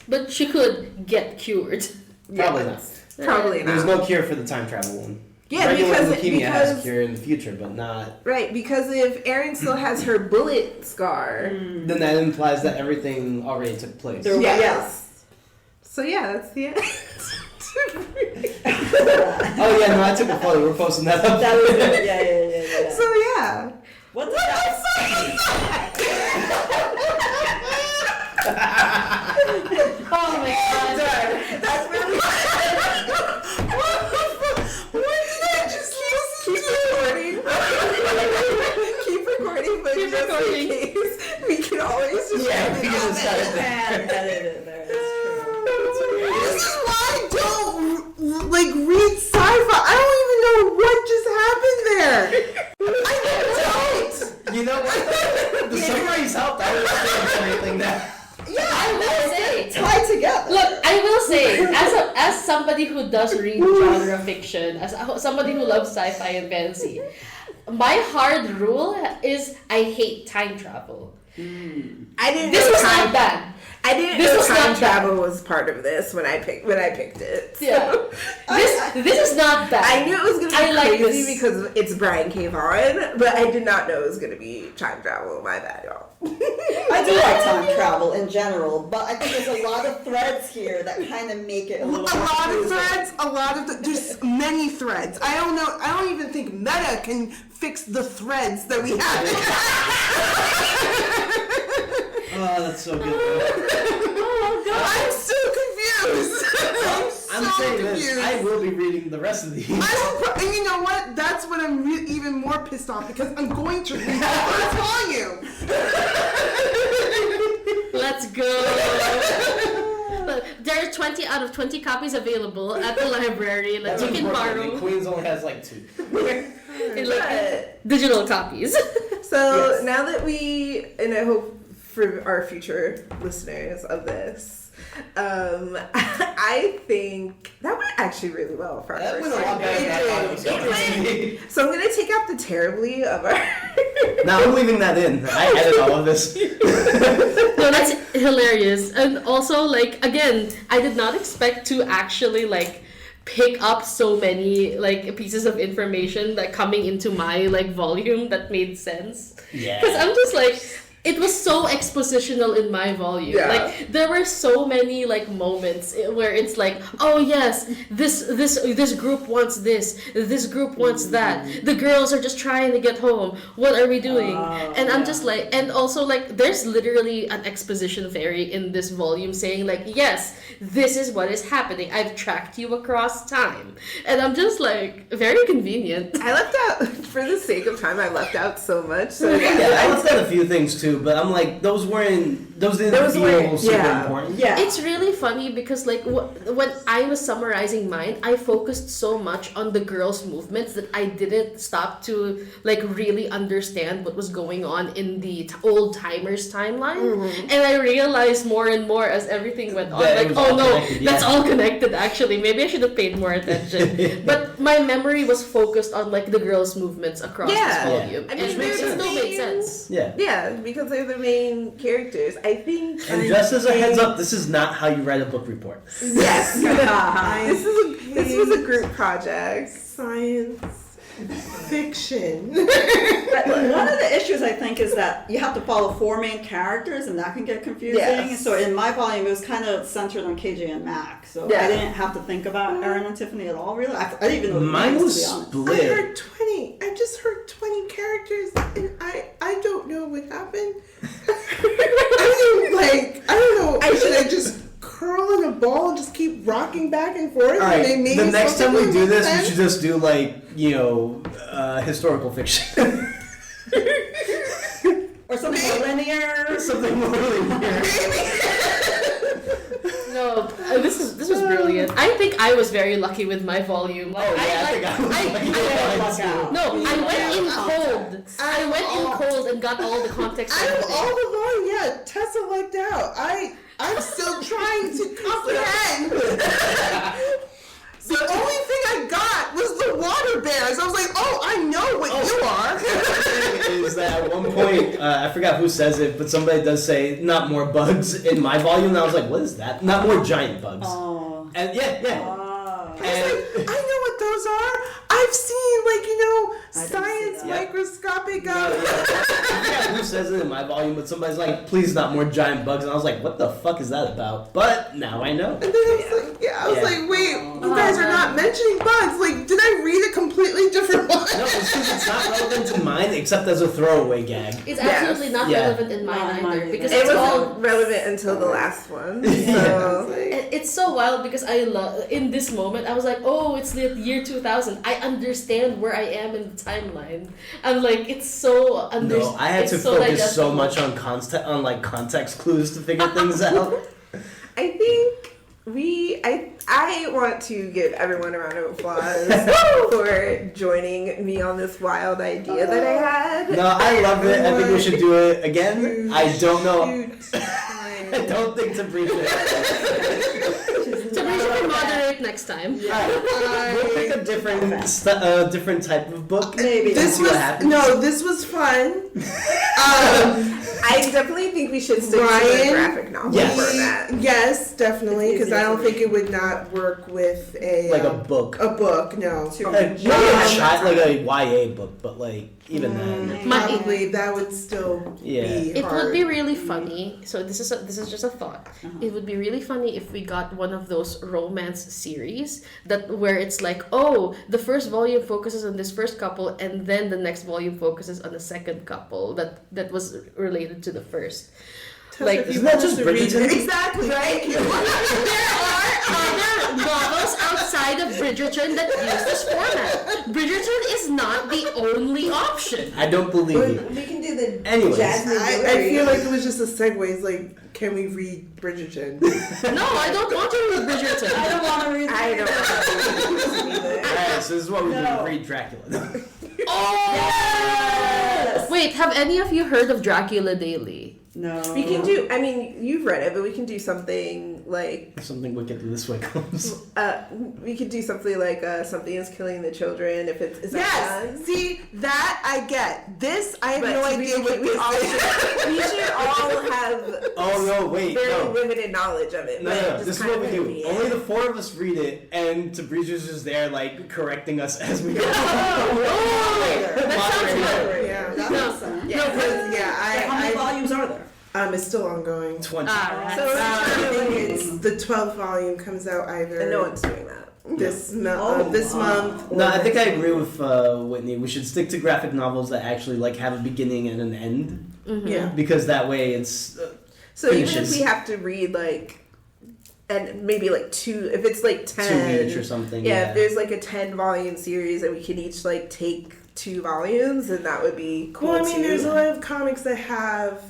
But she could get cured. Probably Yes. Probably not. There's no cure for the time travel one. Yeah, Regular because leukemia has a cure in the future, but not. Right, because if Erin still has her bullet scar, Then that implies that everything already took place. yes. So yeah, that's the end. Oh yeah, no, I took a photo. We're posting that up. that was it. Yeah. So yeah. What does that Oh my god. That's where we. What did I just keep recording? Keep recording, but Keep just recording. in case, we can always just Yeah, we can just cut it. and edit it there. That's true. This is why I don't like read sci-fi. I don't even know what just happened there. I don't. You know what? The summaries helped. I don't understand anything now. Yeah, I will say. Tied together. Look, I will say, as somebody who does read genre fiction, as somebody who loves sci-fi and fantasy, my hard rule is I hate time travel. I didn't. This know was time. not bad. I didn't This know was time not travel was part of this when I picked it. So. Yeah. This is not bad. I knew it was gonna be I like crazy this. because it's Brian K. Vaughan, but I did not know it was gonna be time travel. My bad, y'all. I do like time travel in general, but I think there's a lot of threads here that kind of make it a little There's many threads. I don't know. I don't even think Meta can fix the threads that we have. Oh, that's so good. Though. I'm so confused. I'm saying this. I will be reading the rest of these. And you know what? That's what I'm even more pissed off because I'm going to read the first volume. Let's go. But there are 20 out of 20 copies available at the library. Like, you can borrow Queens only has like 2. in like digital copies. So Yes. now that and I hope for our future listeners of this, I think that went actually really well for our That first went a lot better than I thought it was going to be. So I'm gonna take out the terribly of our. Now I'm leaving that in. I edit all of this. No, that's hilarious. And also, like, again, I did not expect to actually, like, pick up so many, like, pieces of information that coming into my, like, volume that made sense. Yeah. Because I'm just like, it was so expositional in my volume. Yeah. Like, there were so many, like, moments where it's like, oh yes, this group wants this group wants that. The girls are just trying to get home. What are we doing? And I'm just like, and also, like, there's literally an exposition fairy in this volume saying, like, yes, this is what is happening. I've tracked you across time. And I'm just like, very convenient. I left out for the sake of time. I left out so much. So Yeah, I looked at a few things too, but I'm like, those weren't Those didn't feel super yeah. important. Yeah. It's really funny because like when I was summarizing mine, I focused so much on the girls' movements that I didn't stop to like really understand what was going on in the old timers timeline. And I realized more and more as everything went on, That it like, was oh all no, connected, yeah. that's all connected actually. Maybe I should have paid more attention. But my memory was focused on like the girls' movements across Yeah. this volume. I mean, And they're it the still made main- sense. Yeah. Yeah, because they're the main characters. I think. And just as a heads up, this is not how you write a book report. Yes. This was a group project. Science fiction. But one of the issues I think is that you have to follow 4 main characters, and that can get confusing. Yes. So in my volume, it was kind of centered on KJ and Mac. So Yeah. I didn't have to think about Aaron and Tiffany at all, really. I didn't even know the Mine names, was to be honest. I split. heard 20. I just heard 20 characters, and I don't know what happened. I don't know. Should I just curl in a ball and just keep rocking back and forth? All and they right, make the it next time something we do make this, we sense? should just do like, historical fiction. Or something more linear. Something more linear. No, this was brilliant. I think I was very lucky with my volume. Like, Oh, yeah, I think I was lucky with mine, too. No, I went in cold. I went in cold and got all the context. Out and of all the volume, yeah, Tessa lucked out. I'm still trying to comprehend. The only thing I got was the water bears. I was like, oh, I know what you are. Is that at one point, I forgot who says it, but somebody does say, not more bugs in my volume, and I was like, what is that? Not more giant bugs. Oh. And yeah. Oh. I was like, I know what those are. I've seen, science that. microscopic. No, yeah. I forgot who says it in my volume, but somebody's like, please not more giant bugs, and I was like, what the fuck is that about? But now I know. And then I was like, wait, you guys are not mentioning bugs. Like, did I read a completely different one? No, it's because it's not relevant in mine, except as a throwaway gag. It's Yes. absolutely not Yeah. relevant in mine Not in mine either either. because It it's all. wasn't relevant until the last one. Yeah. So It's so wild because I love in this moment I was like, oh, it's the year 2000. I understand where I am in the timeline. I'm like, it's so No, I had to focus so much on context clues to figure things out. I think I want to give everyone a round of applause for joining me on this wild idea that I had. No, I love it. I think we should do it again. I don't know. I don't think Tabrizia. Tabrizia can moderate next time. Alright, we'll pick a different type of book. Maybe. This See what was happens. this was fun. I definitely think we should stick to the Ryan? graphic novel Yes. format. Yes, definitely, It's because I easier don't to think it would not work with a Like a book. A book, no. Like a YA book, but like even that. Probably that would still Yeah. be It hard. would be really funny. So this is just a thought. It would be really funny if we got one of those romance series where it's like, oh, the first volume focuses on this first couple, and then the next volume focuses on the second couple that was related to the first. Like, if you Isn't that want just to read Bridgerton? it- Exactly, right? there are other novels outside of Bridgerton that use this format. Bridgerton is not the only option. I don't believe you. We can do the Anyways. Jasmine I Guillory. feel like it was just a segue. It's like, can we read Bridgerton? No, I don't want to read Bridgerton. I don't want to read I don't know. Alright, so this is what we No. do. Read Dracula. Oh! Yes. Wait, have any of you heard of Dracula Daily? No. We can do. I mean, you've read it, but we can do something like. Something wicked this way comes. We could do something like something is killing the children. If it's Yes. See, that I get. This I have But no we- idea what we this all is. we should all have Oh no, wait, very no. limited knowledge of it. No, but no, just this is kind what we of do. read it. Only the 4 of us read it, and Tabrizia's just there, like, correcting us as we go. That sounds good. Yeah. That No. makes sense. Yeah, 'cause, yeah, How many I volumes are there? it's still ongoing. 20. So I it's think it's the 12th volume comes out either and no one's doing that. this Oh, this wow. month. No, I think I agree with Whitney. We should stick to graphic novels that actually like have a beginning and an end, Yeah. because that way it's So even if finishes. we have to read like, and maybe like 2, if it's like 10 2 each or something. Yeah, if there's like a 10-volume series and we can each like take 2 volumes, then that would be cool. Well, I mean, too. there's a lot of comics that have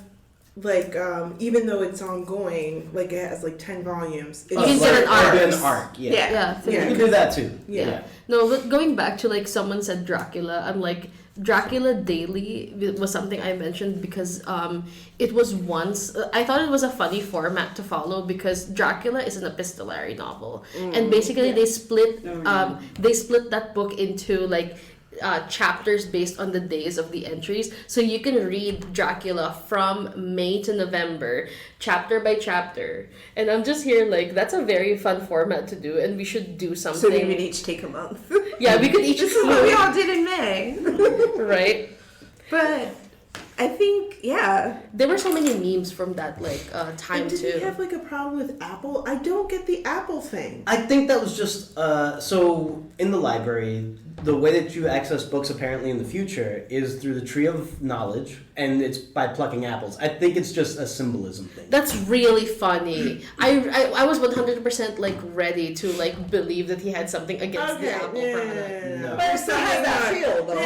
like even though it's ongoing, like it has like 10 volumes. You can get an arc. An arc, yeah. Yeah. You can do that too. Yeah. No, but going back to like someone said Dracula, I'm like Dracula Daily was something I mentioned because it was once I thought it was a funny format to follow because Dracula is an epistolary novel and basically they split that book into like chapters based on the days of the entries, so you can read Dracula from May to November, chapter by chapter. And I'm just here like that's a very fun format to do, and we should do something. So we would each take a month. Yeah, we could each. This is what we all did in May, right? But I think there were so many memes from that like time And did too. you have like a problem with Apple? I don't get the Apple thing. I think that was just so in the library. The way that you access books apparently in the future is through the tree of knowledge, and it's by plucking apples. I think it's just a symbolism thing. That's really funny. I was 100% like ready to like believe that he had something against the apple product. No. But it still has that feel, though.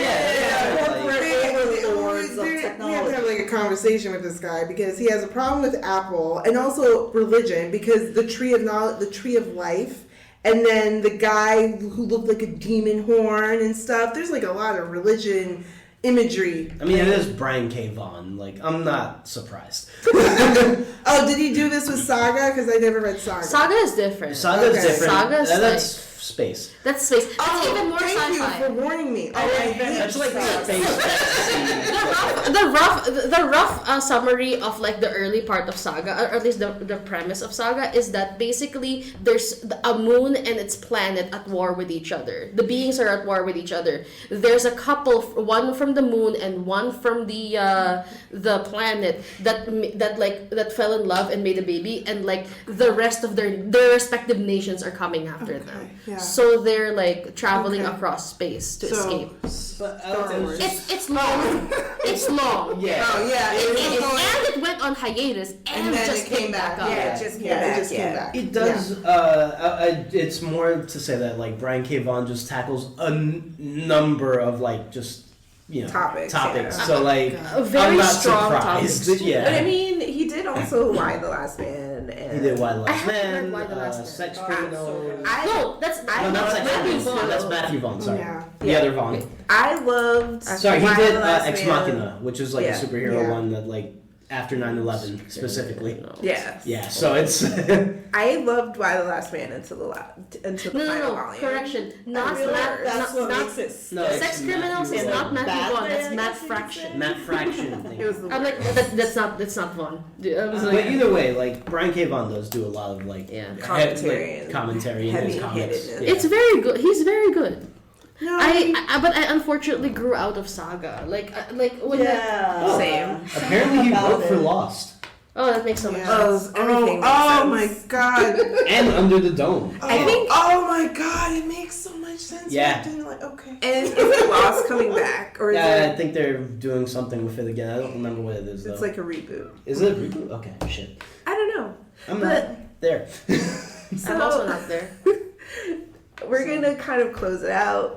Incorporating the awards of We have to technology. have like a conversation with this guy because he has a problem with Apple and also religion because the tree of knowledge, the tree of life. And then the guy who looked like a demon horn and stuff. There's like a lot of religion imagery. I mean, it is Brian K. Vaughan. Like, I'm not surprised. Oh, did he do this with Saga? Because I never read Saga. Saga is different. Saga's Okay. different. Saga's That's space. That's space. That's even more thank sci-fi. you for warning me. Oh, I hate That's like Saga. space. The rough summary of like the early part of Saga, or at least the premise of Saga, is that basically there's a moon and its planet at war with each other. The beings are at war with each other. There's a couple, one from the moon and one from the planet that fell in love and made a baby, and like the rest of their respective nations are coming after them. Yeah. So they're like traveling Okay. across space to escape. But Star Wars. It's long. It's long. Yeah. Oh, yeah. And it went on hiatus and then just it came came back back. up. Yeah, it just came Yeah, back. it just came back. It does. It's more to say that like Brian K. Vaughan just tackles a number of like just Topics, So like Very I'm not strong surprised. topics. Yeah. But I mean, he did also Why the Last Man. And He did Why the I Last haven't read Man, Why the Last Man. Sex Oh, Criminal. so good. No, that's No, not Sex Matthew Criminal. Vaughn. That's Matthew Vaughn. Sorry, Yeah. the other Vaughn. I loved. Sorry, he Why did the Last Ex Man. Machina, which is like Yeah. a superhero Yeah. one that like after 9/11 specifically. Yes. Yeah, so it's I loved Why the Last Man until the final No, volume. correction. Not Really? Matt. That's what not, makes it. No, it's Sex Criminals is Matthew not Vaughn. Matthew Vaughn. That's Batman, Matt I guess you could Fraction. say. Matt Fraction thing. It was the I'm like that's not Vaughn. I was But like, either way, like Brian K. Vaughan does do a lot of like Yeah. Commentary and commentary in his comics. heavy-hittedness. it's very good. He's very good. No, But I unfortunately grew out of Saga. Like when Yeah. Same. Apparently, he About wrote for it. Lost oh, that makes so much Yeah. sense. everything Oh makes my sense. god. and Under the Dome. I think- Oh my god, it makes so much sense. Yeah. I didn't like. Okay. And is it Lost coming back, or is Yeah, I it? think they're doing something with it again. I don't remember what it is though. It's like a reboot. Is it a reboot? Okay, shit. I don't know. I'm But- not there. I'm also not there. We're gonna kind of close it out.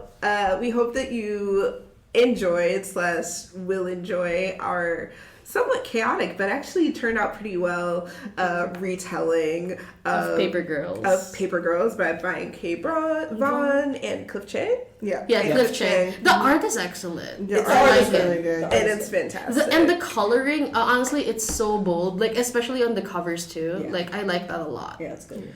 We hope that you enjoyed / will enjoy our somewhat chaotic, but actually turned out pretty well retelling Of Paper Girls. of Paper Girls by Brian K. Vaughn and Cliff Chang. Yeah. Yeah, Yeah. Cliff Chang. The art is excellent. The It's art like is really good. And it's fantastic. And the coloring, honestly, it's so bold. Like especially on the covers too. Yeah. Like I like that a lot. Yeah, it's good.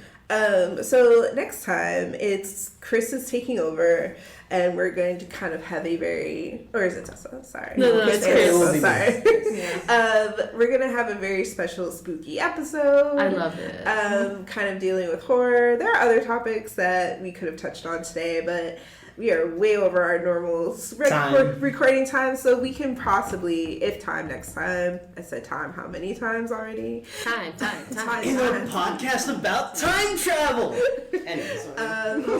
So next time it's Chris is taking over, and we're going to kind of have a very, or is it Tessa? Sorry, No, it's Chris. I'm so sorry. Yeah. We're gonna have a very special spooky episode. I love it. Kind of dealing with horror. There are other topics that we could have touched on today, but we are way over our normal recording time, so we can possibly, if time next time. I said time how many times already? Time. In a podcast about time travel. Anyways, We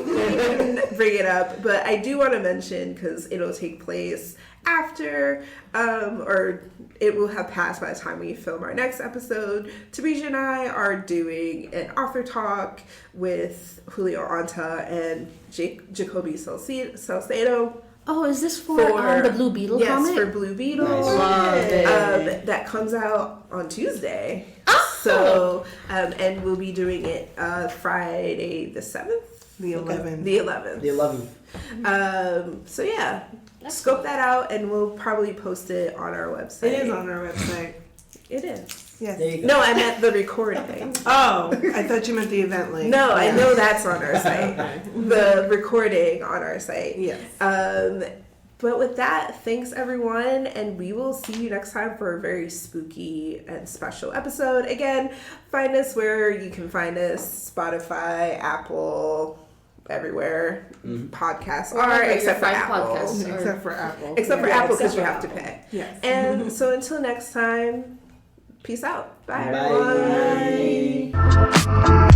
can bring it up, but I do want to mention, because it'll take place after, or it will have passed by the time we film our next episode. Tabrizia and I are doing an author talk with Julio Anta and Jacoby Salcedo Oh, is this for, For- the Blue Beetle yes, comic? for Blue Beetle. Nice. Love it. That comes out on Tuesday. Oh! So, and we'll be doing it Friday the 7th? The 11th. The 11th. The 11th. So yeah, That's scope cool. that out and we'll probably post it on our website. It is on our website. It is. Yes. There you go. No, I meant the recording. Oh, I thought you meant the event link. No, I Yes. know that's on our site. The recording on our site. Yes. But with that, thanks everyone, and we will see you next time for a very spooky and special episode. Again, find us where you can find us: Spotify, Apple, everywhere podcasts are, Wherever except for your Apple. podcasts are. Except for Apple. Except for Yeah, Apple except because you for have to Apple. pay. Yes. And so until next time, peace out. Bye, Bye. everyone.